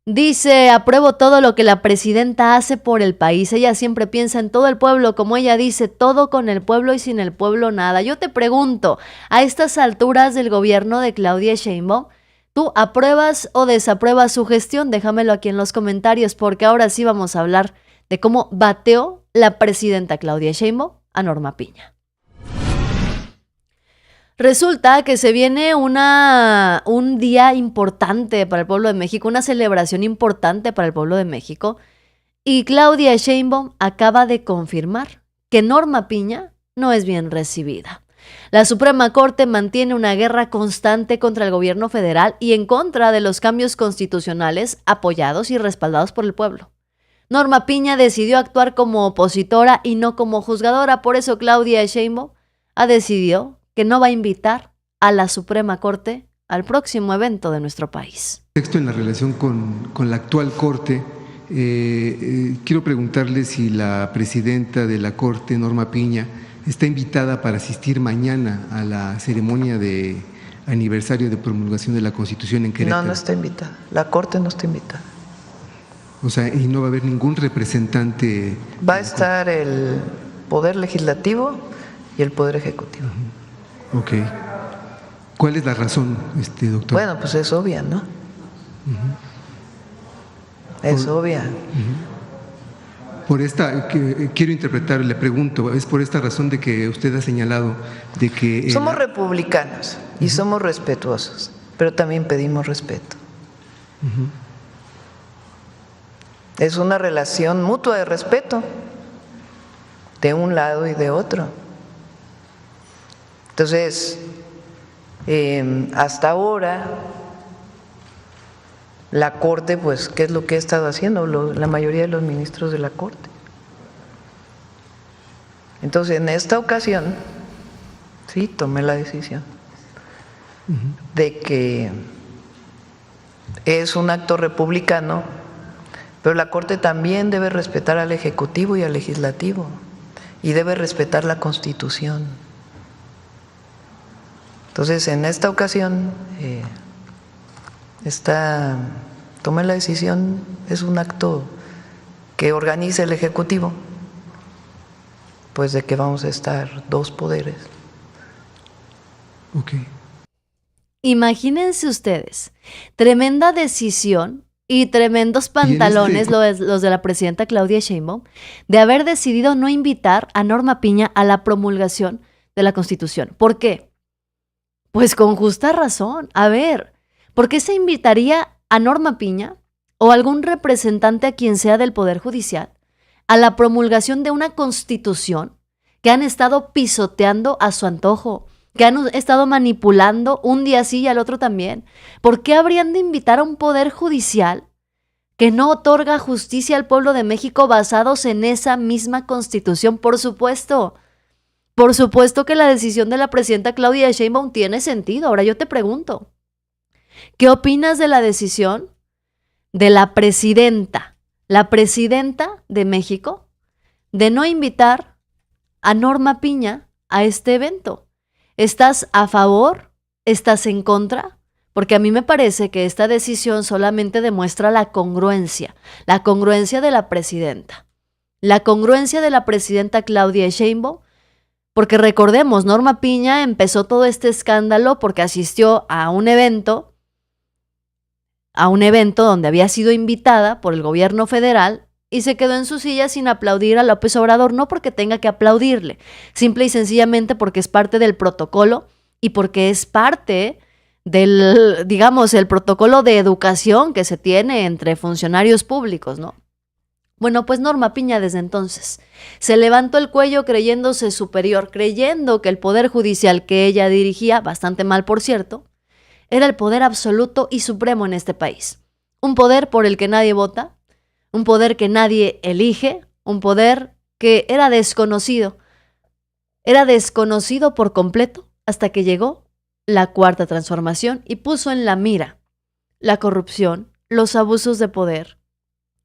Dice, apruebo todo lo que la presidenta hace por el país. Ella siempre piensa en todo el pueblo, como ella dice, todo con el pueblo y sin el pueblo nada. Yo te pregunto, a estas alturas del gobierno de Claudia Sheinbaum, ¿tú apruebas o desapruebas su gestión? Déjamelo aquí en los comentarios, porque ahora sí vamos a hablar de cómo bateó la presidenta Claudia Sheinbaum a Norma Piña. Resulta que se viene un día importante para el pueblo de México, una celebración importante para el pueblo de México, y Claudia Sheinbaum acaba de confirmar que Norma Piña no es bien recibida. La Suprema Corte mantiene una guerra constante contra el gobierno federal y en contra de los cambios constitucionales apoyados y respaldados por el pueblo. Norma Piña decidió actuar como opositora y no como juzgadora, por eso Claudia Sheinbaum ha decidido que no va a invitar a la Suprema Corte al próximo evento de nuestro país. En la relación con la actual Corte, quiero preguntarle si la presidenta de la Corte, Norma Piña, está invitada para asistir mañana a la ceremonia de aniversario de promulgación de la Constitución en Querétaro. No, no está invitada. La Corte no está invitada. O sea, y no va a haber ningún representante. Va a estar el Poder Legislativo y el Poder Ejecutivo. Ok. ¿Cuál es la razón, doctor? Bueno, pues es obvia, ¿no? Es obvia. Por esta, quiero interpretar, le pregunto, es por esta razón de que usted ha señalado de que... Somos republicanos y somos respetuosos, pero también pedimos respeto. Es una relación mutua de respeto, de un lado y de otro. Entonces, hasta ahora, la Corte, pues, ¿qué es lo que ha estado haciendo la mayoría de los ministros de la Corte? Entonces, en esta ocasión, sí, tomé la decisión de que es un acto republicano, pero la Corte también debe respetar al Ejecutivo y al Legislativo, y debe respetar la Constitución. Entonces, en esta ocasión, tomé la decisión, es un acto que organiza el Ejecutivo, pues de que vamos a estar dos poderes. Ok. Imagínense ustedes, tremenda decisión y tremendos pantalones los de la presidenta Claudia Sheinbaum de haber decidido no invitar a Norma Piña a la promulgación de la Constitución. ¿Por qué? Pues con justa razón. A ver, ¿por qué se invitaría a Norma Piña o algún representante a quien sea del Poder Judicial a la promulgación de una Constitución que han estado pisoteando a su antojo, que han estado manipulando un día sí y al otro también? ¿Por qué habrían de invitar a un Poder Judicial que no otorga justicia al pueblo de México basados en esa misma Constitución? Por supuesto que la decisión de la presidenta Claudia Sheinbaum tiene sentido. Ahora yo te pregunto, ¿qué opinas de la decisión de la presidenta de México, de no invitar a Norma Piña a este evento? ¿Estás a favor? ¿Estás en contra? Porque a mí me parece que esta decisión solamente demuestra la congruencia de la presidenta. La congruencia de la presidenta Claudia Sheinbaum, porque recordemos, Norma Piña empezó todo este escándalo porque asistió a un evento donde había sido invitada por el gobierno federal y se quedó en su silla sin aplaudir a López Obrador, no porque tenga que aplaudirle, simple y sencillamente porque es parte del protocolo y porque es parte del, digamos, el protocolo de educación que se tiene entre funcionarios públicos, ¿no? Bueno, pues Norma Piña desde entonces se levantó el cuello creyéndose superior, creyendo que el Poder Judicial que ella dirigía, bastante mal por cierto, era el poder absoluto y supremo en este país. Un poder por el que nadie vota, un poder que nadie elige, un poder que era desconocido por completo hasta que llegó la Cuarta Transformación y puso en la mira la corrupción, los abusos de poder,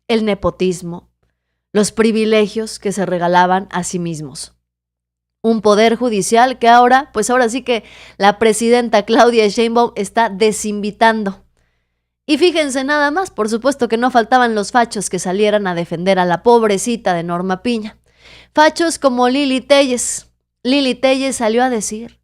el nepotismo, los privilegios que se regalaban a sí mismos. Un poder judicial que ahora sí que la presidenta Claudia Sheinbaum está desinvitando. Y fíjense nada más, por supuesto que no faltaban los fachos que salieran a defender a la pobrecita de Norma Piña. Fachos como Lili Téllez. Lili Téllez salió a decir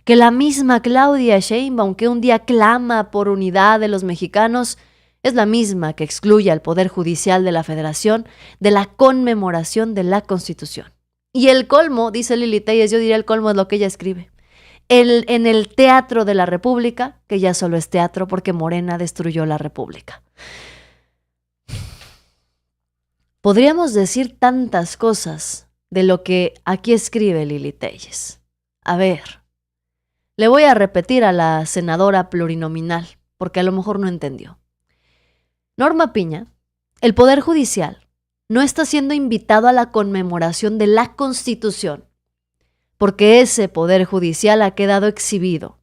que la misma Claudia Sheinbaum, que un día clama por unidad de los mexicanos, es la misma que excluye al Poder Judicial de la Federación de la conmemoración de la Constitución. Y el colmo, dice Lili Téllez, yo diría el colmo es lo que ella escribe. En el Teatro de la República, que ya solo es teatro porque Morena destruyó la República. Podríamos decir tantas cosas de lo que aquí escribe Lili Téllez. A ver, le voy a repetir a la senadora plurinominal, porque a lo mejor no entendió. Norma Piña, el Poder Judicial, no está siendo invitado a la conmemoración de la Constitución, porque ese Poder Judicial ha quedado exhibido,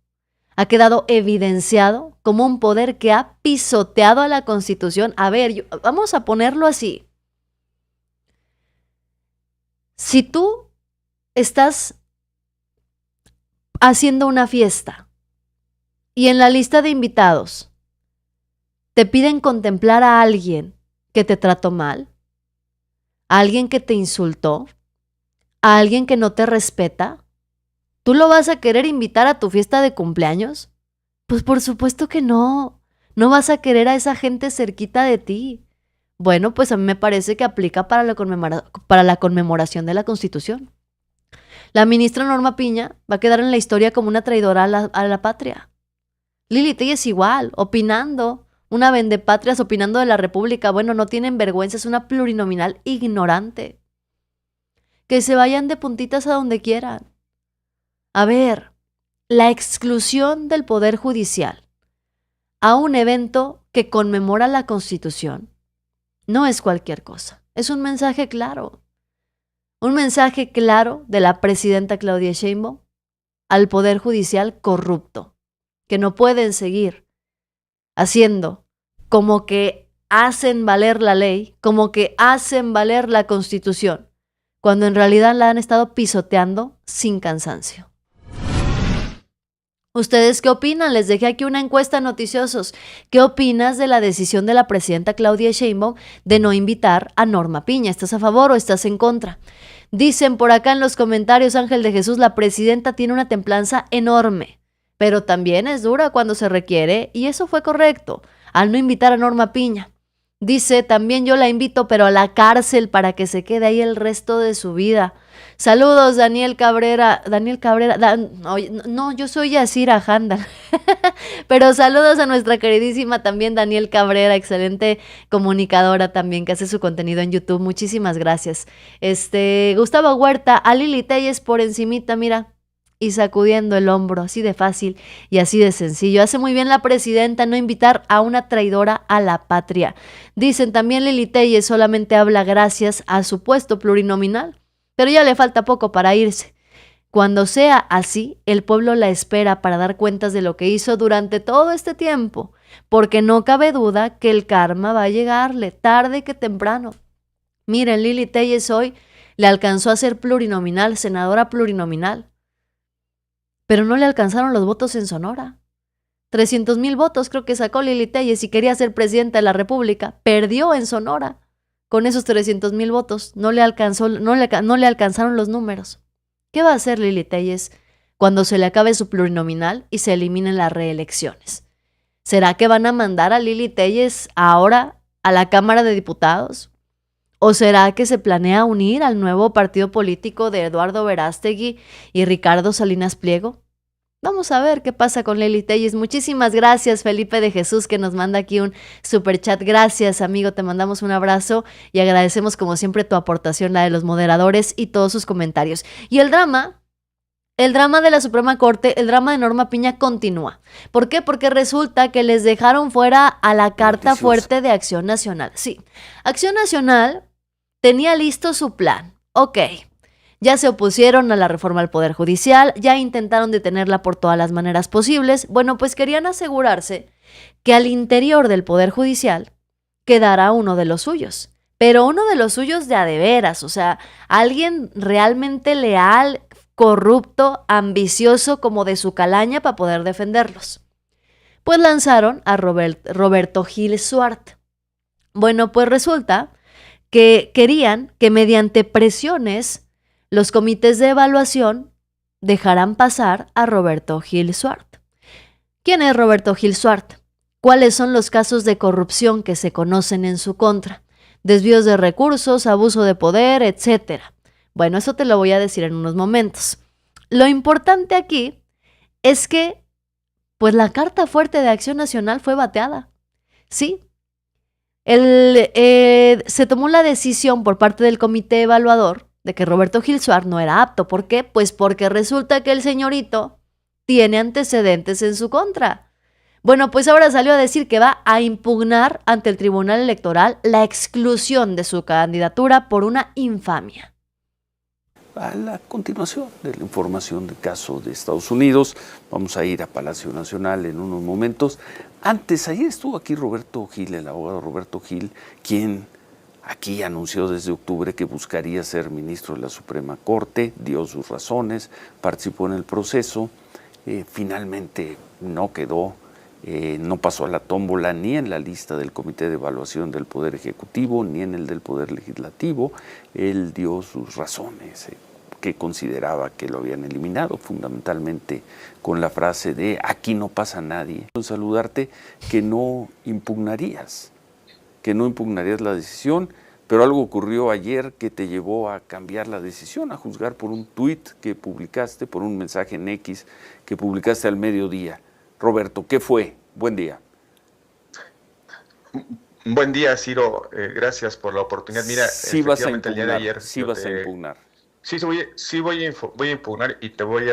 ha quedado evidenciado como un poder que ha pisoteado a la Constitución. A ver, vamos a ponerlo así. Si tú estás haciendo una fiesta y en la lista de invitados te piden contemplar a alguien que te trató mal, a alguien que te insultó, a alguien que no te respeta, ¿Tú lo vas a querer invitar a tu fiesta de cumpleaños? Pues por supuesto que no. No vas a querer a esa gente cerquita de ti. Bueno, pues a mí me parece que aplica para la conmemoración de la Constitución. La ministra Norma Piña va a quedar en la historia como una traidora a la patria. Lili Telles igual, opinando, una vendepatrias opinando de la República. Bueno, no tienen vergüenza, es una plurinominal ignorante. Que se vayan de puntitas a donde quieran. A ver, la exclusión del Poder Judicial a un evento que conmemora la Constitución no es cualquier cosa. Es un mensaje claro. Un mensaje claro de la presidenta Claudia Sheinbaum al Poder Judicial corrupto, que no pueden seguir haciendo como que hacen valer la ley, como que hacen valer la Constitución, cuando en realidad la han estado pisoteando sin cansancio. ¿Ustedes qué opinan? Les dejé aquí una encuesta, noticiosos. ¿Qué opinas de la decisión de la presidenta Claudia Sheinbaum de no invitar a Norma Piña? ¿Estás a favor o estás en contra? Dicen por acá en los comentarios, Ángel de Jesús, la presidenta tiene una templanza enorme, pero también es dura cuando se requiere, y eso fue correcto, al no invitar a Norma Piña. Dice, también yo la invito, pero a la cárcel para que se quede ahí el resto de su vida. Saludos, Daniel Cabrera. No, yo soy Yasira Handal. Pero saludos a nuestra queridísima también Daniel Cabrera, excelente comunicadora también que hace su contenido en YouTube. Muchísimas gracias. Gustavo Huerta, a Lili Telles por encimita, mira, y sacudiendo el hombro, así de fácil y así de sencillo. Hace muy bien la presidenta no invitar a una traidora a la patria. Dicen también Lili Telles solamente habla gracias a su puesto plurinominal, pero ya le falta poco para irse. Cuando sea así, el pueblo la espera para dar cuentas de lo que hizo durante todo este tiempo, porque no cabe duda que el karma va a llegarle tarde que temprano. Miren, Lili Telles hoy le alcanzó a ser plurinominal, senadora plurinominal, pero no le alcanzaron los votos en Sonora. 300,000 votos creo que sacó Lili Telles y quería ser presidenta de la República. Perdió en Sonora con esos 300,000 votos. No le alcanzaron los números. ¿Qué va a hacer Lili Telles cuando se le acabe su plurinominal y se eliminen las reelecciones? ¿Será que van a mandar a Lili Telles ahora a la Cámara de Diputados? ¿O será que se planea unir al nuevo partido político de Eduardo Verástegui y Ricardo Salinas Pliego? Vamos a ver qué pasa con Lili Telles. Muchísimas gracias, Felipe de Jesús, que nos manda aquí un superchat. Gracias, amigo, te mandamos un abrazo y agradecemos como siempre tu aportación, la de los moderadores y todos sus comentarios. Y el drama de la Suprema Corte, el drama de Norma Piña continúa. ¿Por qué? Porque resulta que les dejaron fuera a la carta fuerte de Acción Nacional. Sí, Acción Nacional tenía listo su plan. Ok. Ya se opusieron a la reforma al Poder Judicial, ya intentaron detenerla por todas las maneras posibles. Bueno, pues querían asegurarse que al interior del Poder Judicial quedara uno de los suyos, pero uno de los suyos de a de veras, o sea, alguien realmente leal, corrupto, ambicioso como de su calaña para poder defenderlos. Pues lanzaron a Roberto Gil Suart. Bueno, pues resulta que querían que mediante presiones los comités de evaluación dejarán pasar a Roberto Gil Suart. ¿Quién es Roberto Gil Suart? ¿Cuáles son los casos de corrupción que se conocen en su contra? Desvíos de recursos, abuso de poder, etcétera. Bueno, eso te lo voy a decir en unos momentos. Lo importante aquí es que, pues la carta fuerte de Acción Nacional fue bateada. Sí. Se tomó la decisión por parte del comité evaluador de que Roberto Gil Suart no era apto. ¿Por qué? Pues porque resulta que el señorito tiene antecedentes en su contra. Bueno, pues ahora salió a decir que va a impugnar ante el Tribunal Electoral la exclusión de su candidatura por una infamia. A la continuación de la información del caso de Estados Unidos, vamos a ir a Palacio Nacional en unos momentos. Antes, ayer estuvo aquí Roberto Gil, el abogado Roberto Gil, quien aquí anunció desde octubre que buscaría ser ministro de la Suprema Corte, dio sus razones, participó en el proceso, finalmente no quedó, no pasó a la tómbola ni en la lista del Comité de Evaluación del Poder Ejecutivo, ni en el del Poder Legislativo. Él dio sus razones, que consideraba que lo habían eliminado, fundamentalmente con la frase de aquí no pasa nadie. Saludarte que no impugnarías la decisión, pero algo ocurrió ayer que te llevó a cambiar la decisión, a juzgar por un tuit que publicaste, por un mensaje en X que publicaste al mediodía. Roberto, ¿qué fue? Buen día. Buen día, Ciro. Gracias por la oportunidad. Mira, sí vas a impugnar, el día de ayer, sí vas a impugnar. Sí voy a impugnar y te voy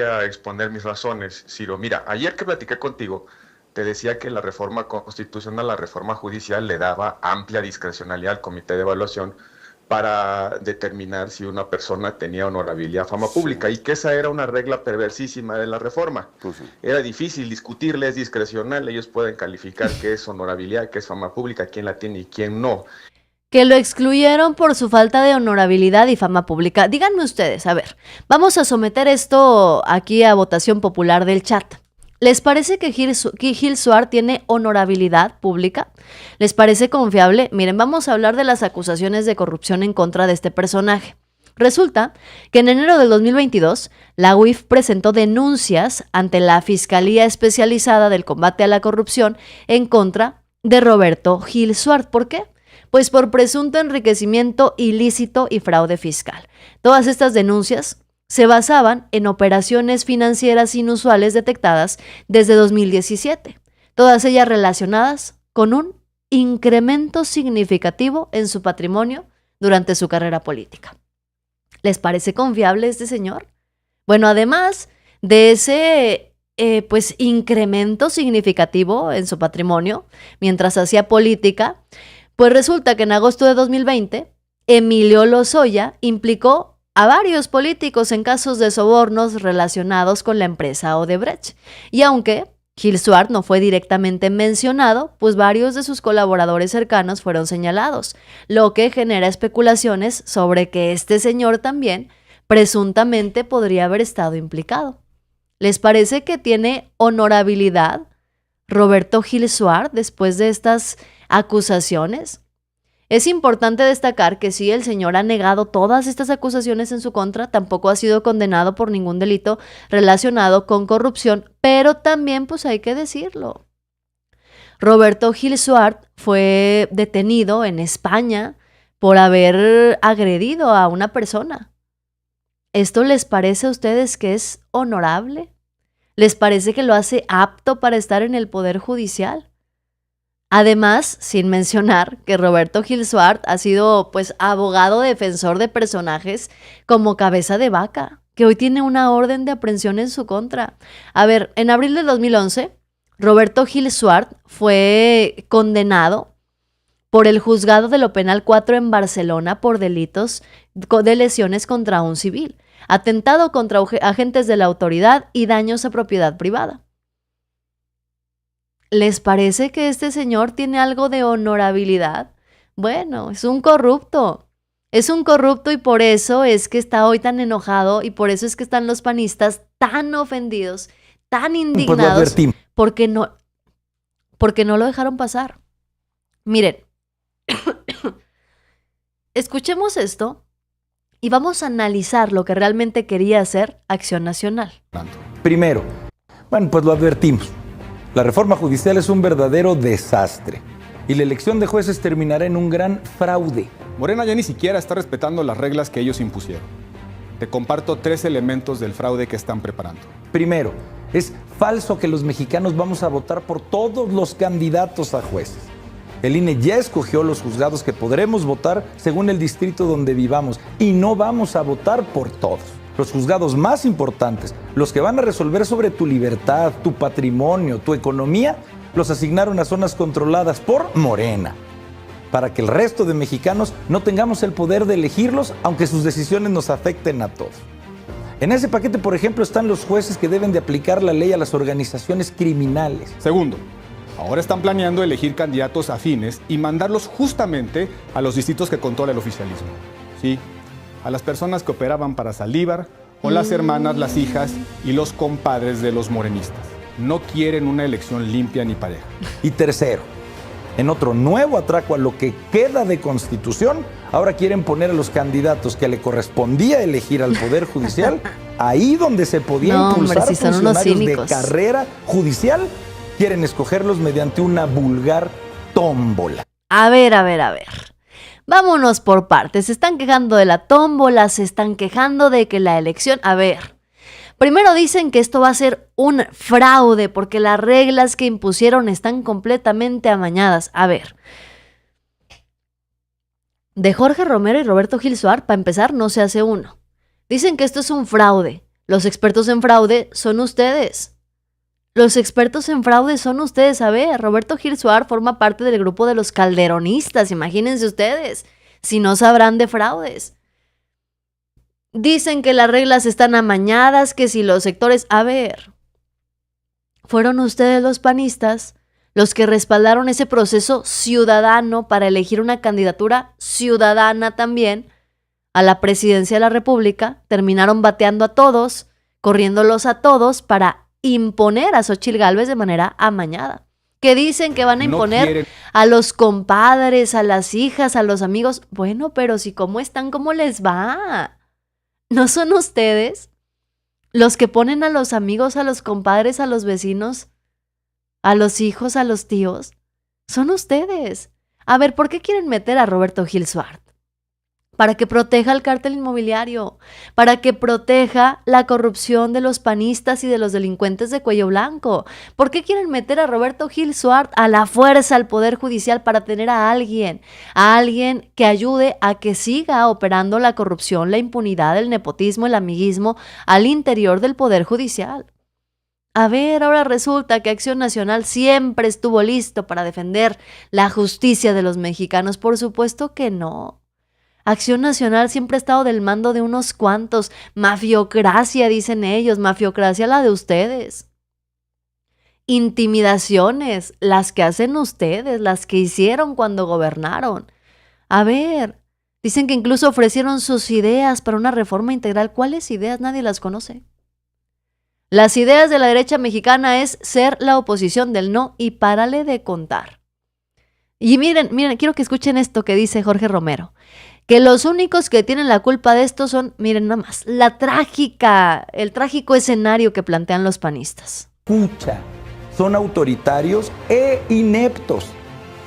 a exponer mis razones, Ciro. Mira, ayer que platiqué contigo, te decía que la reforma constitucional, la reforma judicial le daba amplia discrecionalidad al comité de evaluación para determinar si una persona tenía honorabilidad, fama pública, y que esa era una regla perversísima de la reforma. Pues sí. Era difícil discutirle, es discrecional, ellos pueden calificar qué es honorabilidad, qué es fama pública, quién la tiene y quién no. Que lo excluyeron por su falta de honorabilidad y fama pública. Díganme ustedes, a ver, vamos a someter esto aquí a votación popular del chat. ¿Les parece que Gil Suar tiene honorabilidad pública? ¿Les parece confiable? Miren, vamos a hablar de las acusaciones de corrupción en contra de este personaje. Resulta que en enero del 2022, la UIF presentó denuncias ante la Fiscalía Especializada del Combate a la Corrupción en contra de Roberto Gil Suar. ¿Por qué? Pues por presunto enriquecimiento ilícito y fraude fiscal. Todas estas denuncias se basaban en operaciones financieras inusuales detectadas desde 2017, todas ellas relacionadas con un incremento significativo en su patrimonio durante su carrera política. ¿Les parece confiable este señor? Bueno, además de ese incremento significativo en su patrimonio mientras hacía política, pues resulta que en agosto de 2020, Emilio Lozoya implicó a varios políticos en casos de sobornos relacionados con la empresa Odebrecht. Y aunque Gil Suar no fue directamente mencionado, pues varios de sus colaboradores cercanos fueron señalados, lo que genera especulaciones sobre que este señor también presuntamente podría haber estado implicado. ¿Les parece que tiene honorabilidad Roberto Gil Suar después de estas acusaciones? Es importante destacar que si el señor ha negado todas estas acusaciones en su contra, tampoco ha sido condenado por ningún delito relacionado con corrupción, pero también pues hay que decirlo. Roberto Gil Suar fue detenido en España por haber agredido a una persona. ¿Esto les parece a ustedes que es honorable? ¿Les parece que lo hace apto para estar en el Poder Judicial? Además, sin mencionar que Roberto Gil Suar ha sido abogado defensor de personajes como Cabeza de Vaca, que hoy tiene una orden de aprehensión en su contra. A ver, en abril de 2011, Roberto Gil Suar fue condenado por el Juzgado de lo Penal 4 en Barcelona por delitos de lesiones contra un civil, atentado contra agentes de la autoridad y daños a propiedad privada. ¿Les parece que este señor tiene algo de honorabilidad? Bueno, es un corrupto. Es un corrupto y por eso es que está hoy tan enojado y por eso es que están los panistas tan ofendidos, tan indignados, porque no lo dejaron pasar. Miren, escuchemos esto y vamos a analizar lo que realmente quería hacer Acción Nacional. Primero, pues lo advertimos. La reforma judicial es un verdadero desastre y la elección de jueces terminará en un gran fraude. Morena ya ni siquiera está respetando las reglas que ellos impusieron. Te comparto 3 elementos del fraude que están preparando. Primero, es falso que los mexicanos vamos a votar por todos los candidatos a jueces. El INE ya escogió los juzgados que podremos votar según el distrito donde vivamos y no vamos a votar por todos. Los juzgados más importantes, los que van a resolver sobre tu libertad, tu patrimonio, tu economía, los asignaron a zonas controladas por Morena, para que el resto de mexicanos no tengamos el poder de elegirlos, aunque sus decisiones nos afecten a todos. En ese paquete, por ejemplo, están los jueces que deben de aplicar la ley a las organizaciones criminales. Segundo, ahora están planeando elegir candidatos afines y mandarlos justamente a los distritos que controla el oficialismo. Sí, a las personas que operaban para Saldívar o las hermanas, las hijas y los compadres de los morenistas. No quieren una elección limpia ni pareja. Y tercero, en otro nuevo atraco a lo que queda de Constitución, ahora quieren poner a los candidatos que le correspondía elegir al Poder Judicial, ahí donde se podía impulsar hombre, si son unos funcionarios de cínicos. carrera judicial, quieren escogerlos mediante una vulgar tómbola. A ver. Vámonos por partes. Se están quejando de la tómbola, se están quejando de que la elección... A ver, primero dicen que esto va a ser un fraude porque las reglas que impusieron están completamente amañadas. A ver, de Jorge Romero y Roberto Gil Suárez, para empezar, no se hace uno. Dicen que esto es un fraude. Los expertos en fraude son ustedes. Los expertos en fraude son ustedes. A ver, Roberto Gil Suárez forma parte del grupo de los calderonistas, imagínense ustedes, si no sabrán de fraudes. Dicen que las reglas están amañadas, que si los sectores... A ver, fueron ustedes los panistas los que respaldaron ese proceso ciudadano para elegir una candidatura ciudadana también a la presidencia de la República. Terminaron bateando a todos, corriéndolos a todos para imponer a Xóchitl Gálvez de manera amañada. Que dicen que van a imponer a los compadres, a las hijas, a los amigos. Bueno, pero si cómo están, ¿cómo les va? ¿No son ustedes los que ponen a los amigos, a los compadres, a los vecinos, a los hijos, a los tíos? Son ustedes. A ver, ¿por qué quieren meter a Roberto Gil Suárez? Para que proteja al cártel inmobiliario, para que proteja la corrupción de los panistas y de los delincuentes de cuello blanco. ¿Por qué quieren meter a Roberto Gil Suárez a la fuerza al Poder Judicial para tener a alguien que ayude a que siga operando la corrupción, la impunidad, el nepotismo, el amiguismo al interior del Poder Judicial? A ver, ahora resulta que Acción Nacional siempre estuvo listo para defender la justicia de los mexicanos. Por supuesto que no. Acción Nacional siempre ha estado del mando de unos cuantos. Mafiocracia, dicen ellos, mafiocracia la de ustedes. Intimidaciones, las que hacen ustedes, las que hicieron cuando gobernaron. A ver, dicen que incluso ofrecieron sus ideas para una reforma integral. ¿Cuáles ideas? Nadie las conoce. Las ideas de la derecha mexicana es ser la oposición del no y párale de contar. Y miren, quiero que escuchen esto que dice Jorge Romero. Que los únicos que tienen la culpa de esto son, miren nada más, el trágico escenario que plantean los panistas. Escucha, son autoritarios e ineptos.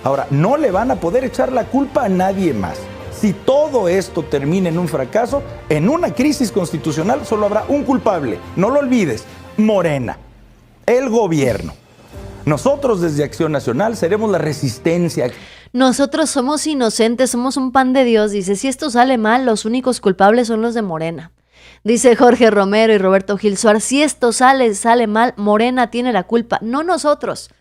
Ahora, no le van a poder echar la culpa a nadie más. Si todo esto termina en un fracaso, en una crisis constitucional solo habrá un culpable. No lo olvides, Morena, el gobierno. Nosotros desde Acción Nacional seremos la resistencia. Nosotros somos inocentes, somos un pan de Dios. Dice, si esto sale mal, los únicos culpables son los de Morena. Dice Jorge Romero y Roberto Gil Suárez, si esto sale mal, Morena tiene la culpa. No nosotros,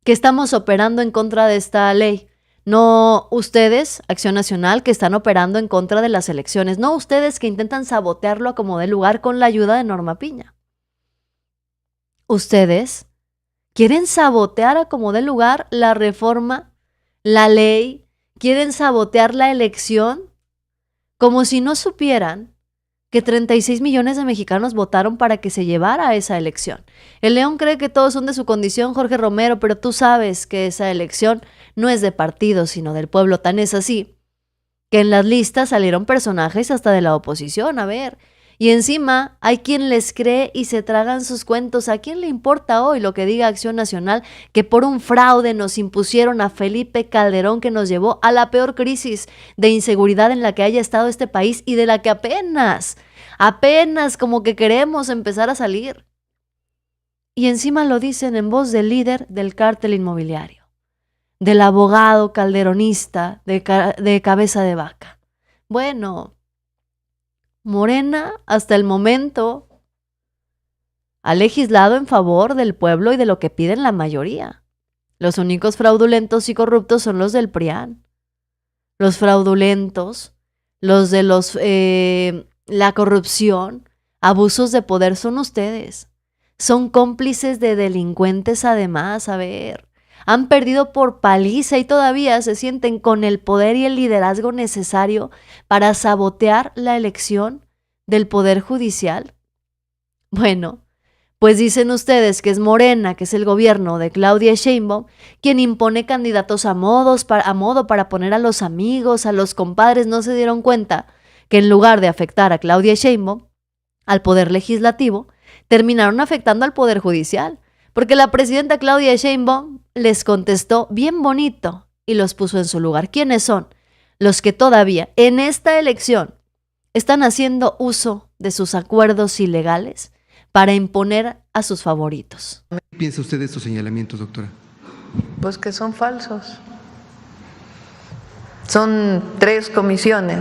que estamos operando en contra de esta ley. No ustedes, Acción Nacional, que están operando en contra de las elecciones. No ustedes que intentan sabotearlo a como dé lugar con la ayuda de Norma Piña. Ustedes quieren sabotear a como dé lugar la reforma, la ley, quieren sabotear la elección, como si no supieran que 36 millones de mexicanos votaron para que se llevara esa elección. El León cree que todos son de su condición, Jorge Romero, pero tú sabes que esa elección no es de partido, sino del pueblo. Tan es así que en las listas salieron personajes hasta de la oposición, a ver. Y encima hay quien les cree y se tragan sus cuentos. ¿A quién le importa hoy lo que diga Acción Nacional? Que por un fraude nos impusieron a Felipe Calderón, que nos llevó a la peor crisis de inseguridad en la que haya estado este país y de la que apenas como que queremos empezar a salir. Y encima lo dicen en voz del líder del cártel inmobiliario, del abogado calderonista de cabeza de vaca. Bueno, Morena, hasta el momento, ha legislado en favor del pueblo y de lo que piden la mayoría. Los únicos fraudulentos y corruptos son los del PRIAN. Los fraudulentos, los de la corrupción, abusos de poder son ustedes. Son cómplices de delincuentes además, a ver. Han perdido por paliza y todavía se sienten con el poder y el liderazgo necesario para sabotear la elección del Poder Judicial. Bueno, Pues dicen ustedes que es Morena, que es el gobierno de Claudia Sheinbaum, quien impone candidatos a modo para poner a los amigos, a los compadres. No se dieron cuenta que en lugar de afectar a Claudia Sheinbaum, al Poder Legislativo, terminaron afectando al Poder Judicial, porque la presidenta Claudia Sheinbaum les contestó bien bonito y los puso en su lugar. ¿Quiénes son? Los que todavía en esta elección están haciendo uso de sus acuerdos ilegales para imponer a sus favoritos. ¿Qué piensa usted de estos señalamientos, doctora? Pues que son falsos. Son 3 comisiones.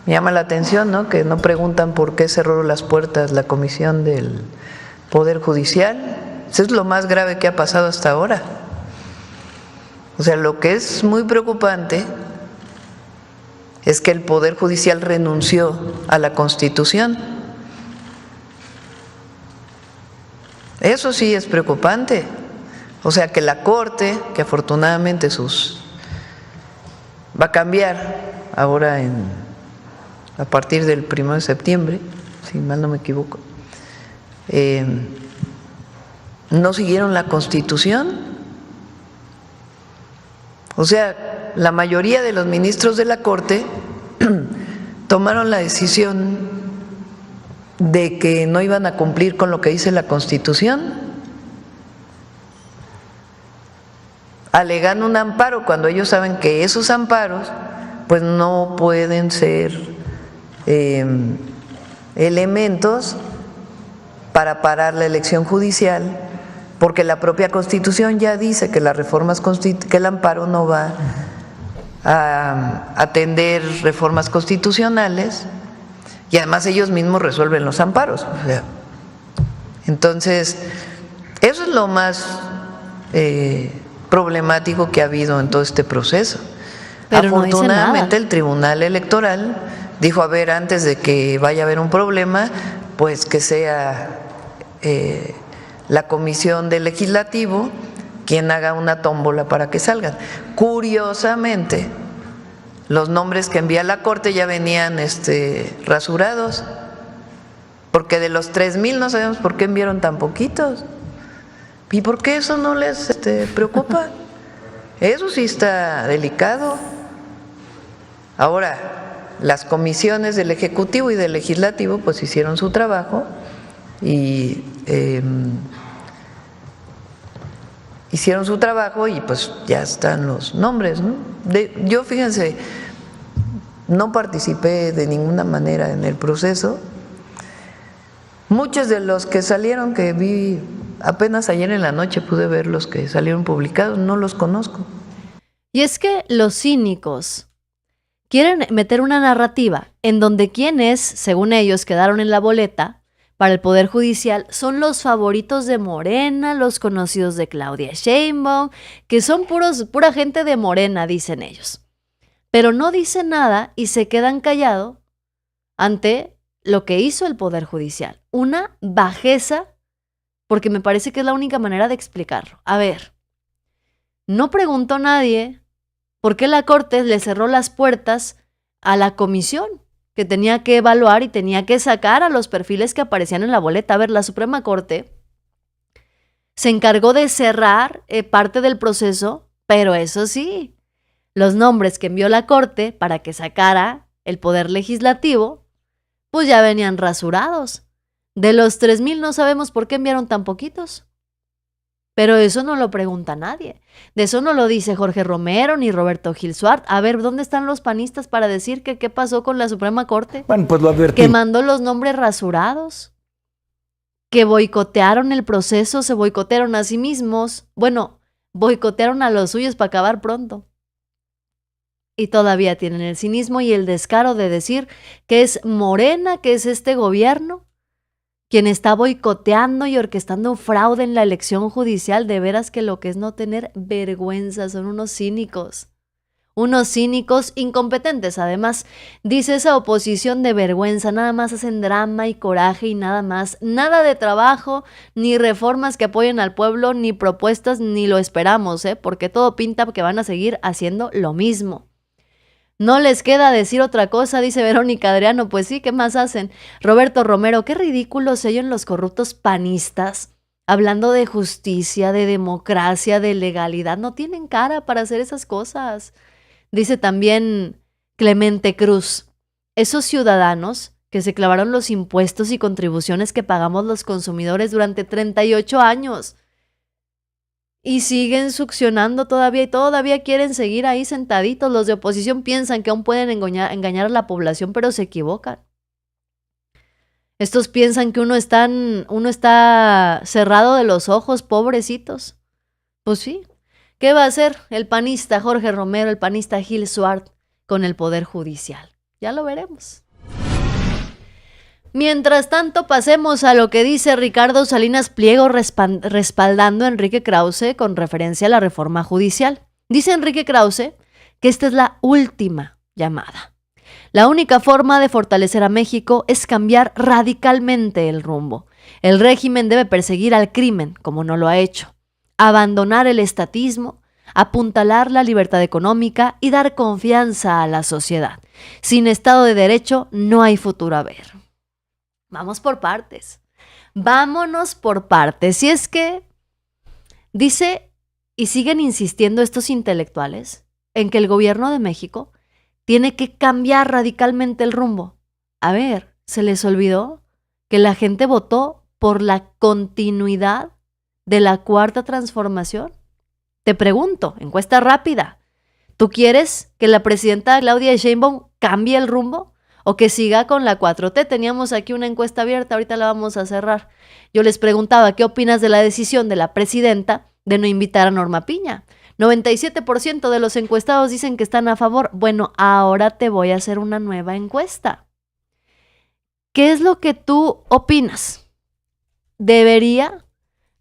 Me llama la atención, ¿no?, que no preguntan por qué cerró las puertas la comisión del Poder Judicial. Eso es lo más grave que ha pasado hasta ahora. O sea, lo que es muy preocupante es que el Poder Judicial renunció a la Constitución. Eso sí es preocupante. O sea, que la Corte, que afortunadamente va a cambiar ahora a partir del 1 de septiembre, si mal no me equivoco, no siguieron la Constitución. O sea, la mayoría de los ministros de la Corte tomaron la decisión de que no iban a cumplir con lo que dice la Constitución, alegando un amparo cuando ellos saben que esos amparos pues no pueden ser elementos para parar la elección judicial, porque la propia Constitución ya dice que que el amparo no va a atender reformas constitucionales, y además ellos mismos resuelven los amparos. O sea, entonces, eso es lo más problemático que ha habido en todo este proceso. Pero afortunadamente no el Tribunal Electoral dijo, a ver, antes de que vaya a haber un problema, pues que sea la Comisión del Legislativo quien haga una tómbola para que salgan. Curiosamente, los nombres que envía la Corte ya venían rasurados, porque de los 3,000 no sabemos por qué enviaron tan poquitos. ¿Y por qué eso no les preocupa? Eso sí está delicado. Ahora, las comisiones del Ejecutivo y del Legislativo pues hicieron su trabajo y pues ya están los nombres, ¿no? Yo, fíjense, no participé de ninguna manera en el proceso. Muchos de los que salieron, que vi apenas ayer en la noche, pude ver los que salieron publicados, no los conozco. Y es que los cínicos quieren meter una narrativa en donde quienes, según ellos, quedaron en la boleta para el Poder Judicial son los favoritos de Morena, los conocidos de Claudia Sheinbaum, que son pura gente de Morena, dicen ellos. Pero no dicen nada y se quedan callados ante lo que hizo el Poder Judicial. Una bajeza, porque me parece que es la única manera de explicarlo. A ver, no preguntó nadie por qué la Corte le cerró las puertas a la comisión que tenía que evaluar y tenía que sacar a los perfiles que aparecían en la boleta. A ver, la Suprema Corte se encargó de cerrar parte del proceso, pero eso sí, los nombres que envió la Corte para que sacara el Poder Legislativo, pues ya venían rasurados. De los 3,000 no sabemos por qué enviaron tan poquitos. Pero eso no lo pregunta nadie. De eso no lo dice Jorge Romero ni Roberto Gil Suart. A ver, ¿dónde están los panistas para decir que qué pasó con la Suprema Corte? Bueno, pues lo advertí. Que mandó los nombres rasurados, que boicotearon el proceso, se boicotearon a sí mismos. Bueno, boicotearon a los suyos para acabar pronto. Y todavía tienen el cinismo y el descaro de decir que es Morena, que es este gobierno quien está boicoteando y orquestando un fraude en la elección judicial. De veras que lo que es no tener vergüenza, son unos cínicos incompetentes. Además, dice esa oposición de vergüenza, nada más hacen drama y coraje y nada más, nada de trabajo, ni reformas que apoyen al pueblo, ni propuestas, ni lo esperamos, porque todo pinta que van a seguir haciendo lo mismo. No les queda decir otra cosa, dice Verónica Adriano. Pues sí, ¿qué más hacen? Roberto Romero, qué ridículo se oyen los corruptos panistas hablando de justicia, de democracia, de legalidad. No tienen cara para hacer esas cosas. Dice también Clemente Cruz, esos ciudadanos que se clavaron los impuestos y contribuciones que pagamos los consumidores durante 38 años y siguen succionando todavía y todavía quieren seguir ahí sentaditos. Los de oposición piensan que aún pueden engañar a la población, pero se equivocan. Estos piensan que uno está cerrado de los ojos, pobrecitos. Pues sí. ¿Qué va a hacer el panista Jorge Romero, el panista Gil Swart con el Poder Judicial? Ya lo veremos. Mientras tanto, pasemos a lo que dice Ricardo Salinas Pliego respaldando a Enrique Krause con referencia a la reforma judicial. Dice Enrique Krause que esta es la última llamada. La única forma de fortalecer a México es cambiar radicalmente el rumbo. El régimen debe perseguir al crimen, como no lo ha hecho, abandonar el estatismo, apuntalar la libertad económica y dar confianza a la sociedad. Sin Estado de Derecho no hay futuro a ver. Vamos por partes. Vámonos por partes. Si es que dice y siguen insistiendo estos intelectuales en que el gobierno de México tiene que cambiar radicalmente el rumbo. A ver, ¿se les olvidó que la gente votó por la continuidad de la Cuarta Transformación? Te pregunto, encuesta rápida. ¿Tú quieres que la presidenta Claudia Sheinbaum cambie el rumbo o que siga con la 4T? Teníamos aquí una encuesta abierta, ahorita la vamos a cerrar. Yo les preguntaba, ¿qué opinas de la decisión de la presidenta de no invitar a Norma Piña? 97% de los encuestados dicen que están a favor. Bueno, ahora te voy a hacer una nueva encuesta. ¿Qué es lo que tú opinas? ¿Debería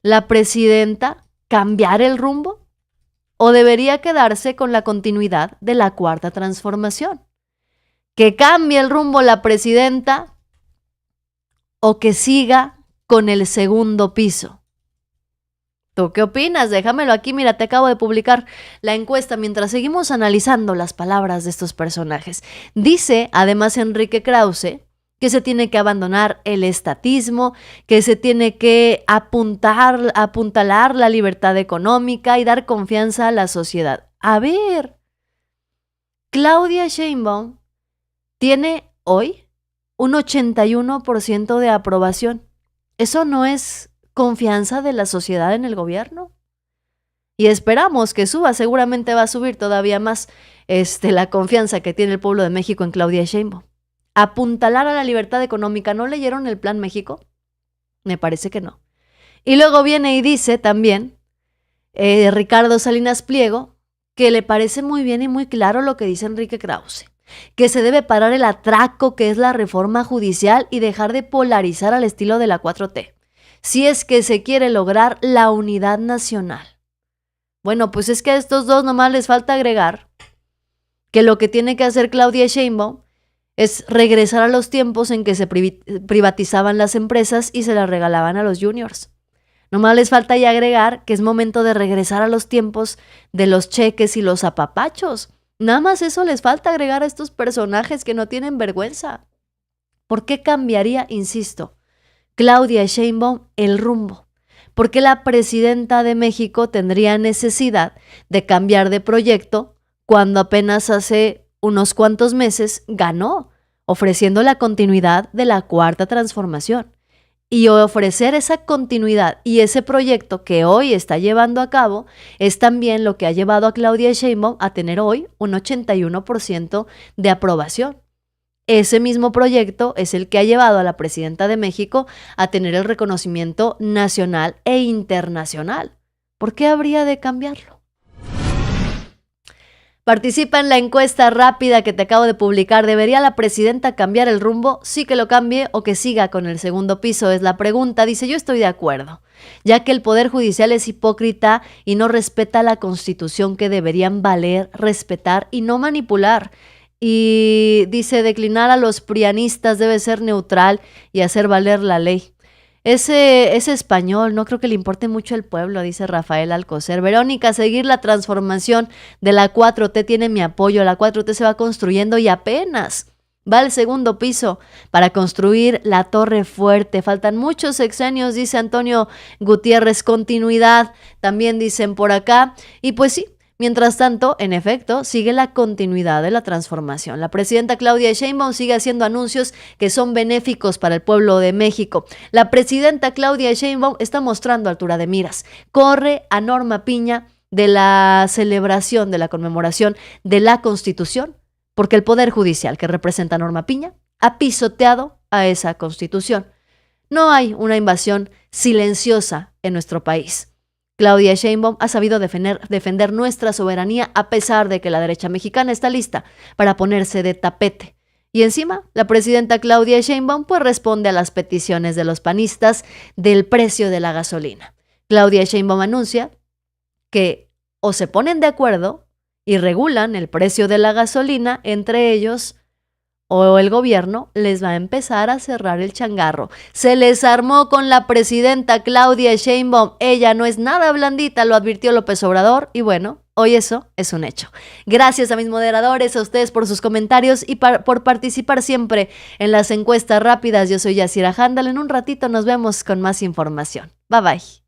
la presidenta cambiar el rumbo o debería quedarse con la continuidad de la Cuarta Transformación? ¿Que cambie el rumbo la presidenta o que siga con el segundo piso? ¿Tú qué opinas? Déjamelo aquí, mira, te acabo de publicar la encuesta mientras seguimos analizando las palabras de estos personajes. Dice, además, Enrique Krause, que se tiene que abandonar el estatismo, que se tiene que apuntalar la libertad económica y dar confianza a la sociedad. A ver, Claudia Sheinbaum tiene hoy un 81% de aprobación. Eso no es confianza de la sociedad en el gobierno. Y esperamos que suba, seguramente va a subir todavía más la confianza que tiene el pueblo de México en Claudia Sheinbaum. Apuntalar a la libertad económica. ¿No leyeron el Plan México? Me parece que no. Y luego viene y dice también Ricardo Salinas Pliego que le parece muy bien y muy claro lo que dice Enrique Krause, que se debe parar el atraco que es la reforma judicial y dejar de polarizar al estilo de la 4T, si es que se quiere lograr la unidad nacional. Bueno, pues es que a estos dos nomás les falta agregar que lo que tiene que hacer Claudia Sheinbaum es regresar a los tiempos en que se privatizaban las empresas y se las regalaban a los juniors. Nomás les falta ya agregar que es momento de regresar a los tiempos de los cheques y los apapachos. Nada más eso les falta agregar a estos personajes que no tienen vergüenza. ¿Por qué cambiaría, insisto, Claudia Sheinbaum el rumbo? ¿Por qué la presidenta de México tendría necesidad de cambiar de proyecto cuando apenas hace unos cuantos meses ganó, ofreciendo la continuidad de la Cuarta Transformación? Y ofrecer esa continuidad y ese proyecto que hoy está llevando a cabo es también lo que ha llevado a Claudia Sheinbaum a tener hoy un 81% de aprobación. Ese mismo proyecto es el que ha llevado a la presidenta de México a tener el reconocimiento nacional e internacional. ¿Por qué habría de cambiarlo? Participa en la encuesta rápida que te acabo de publicar. ¿Debería la presidenta cambiar el rumbo? Sí, que lo cambie o que siga con el segundo piso, es la pregunta. Dice, yo estoy de acuerdo, ya que el Poder Judicial es hipócrita y no respeta la Constitución que deberían valer, respetar y no manipular. Y dice, declinar a los prianistas debe ser neutral y hacer valer la ley. Ese español, no creo que le importe mucho el pueblo, dice Rafael Alcocer. Verónica, seguir la transformación de la 4T tiene mi apoyo. La 4T se va construyendo y apenas va al segundo piso para construir la Torre Fuerte. Faltan muchos sexenios, dice Antonio Gutiérrez. Continuidad, también dicen por acá. Y pues sí, mientras tanto, en efecto, sigue la continuidad de la transformación. La presidenta Claudia Sheinbaum sigue haciendo anuncios que son benéficos para el pueblo de México. La presidenta Claudia Sheinbaum está mostrando altura de miras. Corre a Norma Piña de la celebración, de la conmemoración de la Constitución, porque el Poder Judicial que representa a Norma Piña ha pisoteado a esa Constitución. No hay una invasión silenciosa en nuestro país. Claudia Sheinbaum ha sabido defender nuestra soberanía a pesar de que la derecha mexicana está lista para ponerse de tapete. Y encima, la presidenta Claudia Sheinbaum pues responde a las peticiones de los panistas del precio de la gasolina. Claudia Sheinbaum anuncia que o se ponen de acuerdo y regulan el precio de la gasolina entre ellos, o el gobierno les va a empezar a cerrar el changarro. Se les armó con la presidenta Claudia Sheinbaum. Ella no es nada blandita, lo advirtió López Obrador, y bueno, hoy eso es un hecho. Gracias a mis moderadores, a ustedes por sus comentarios y por participar siempre en las encuestas rápidas. Yo soy Yasira Handal. En un ratito nos vemos con más información. Bye bye.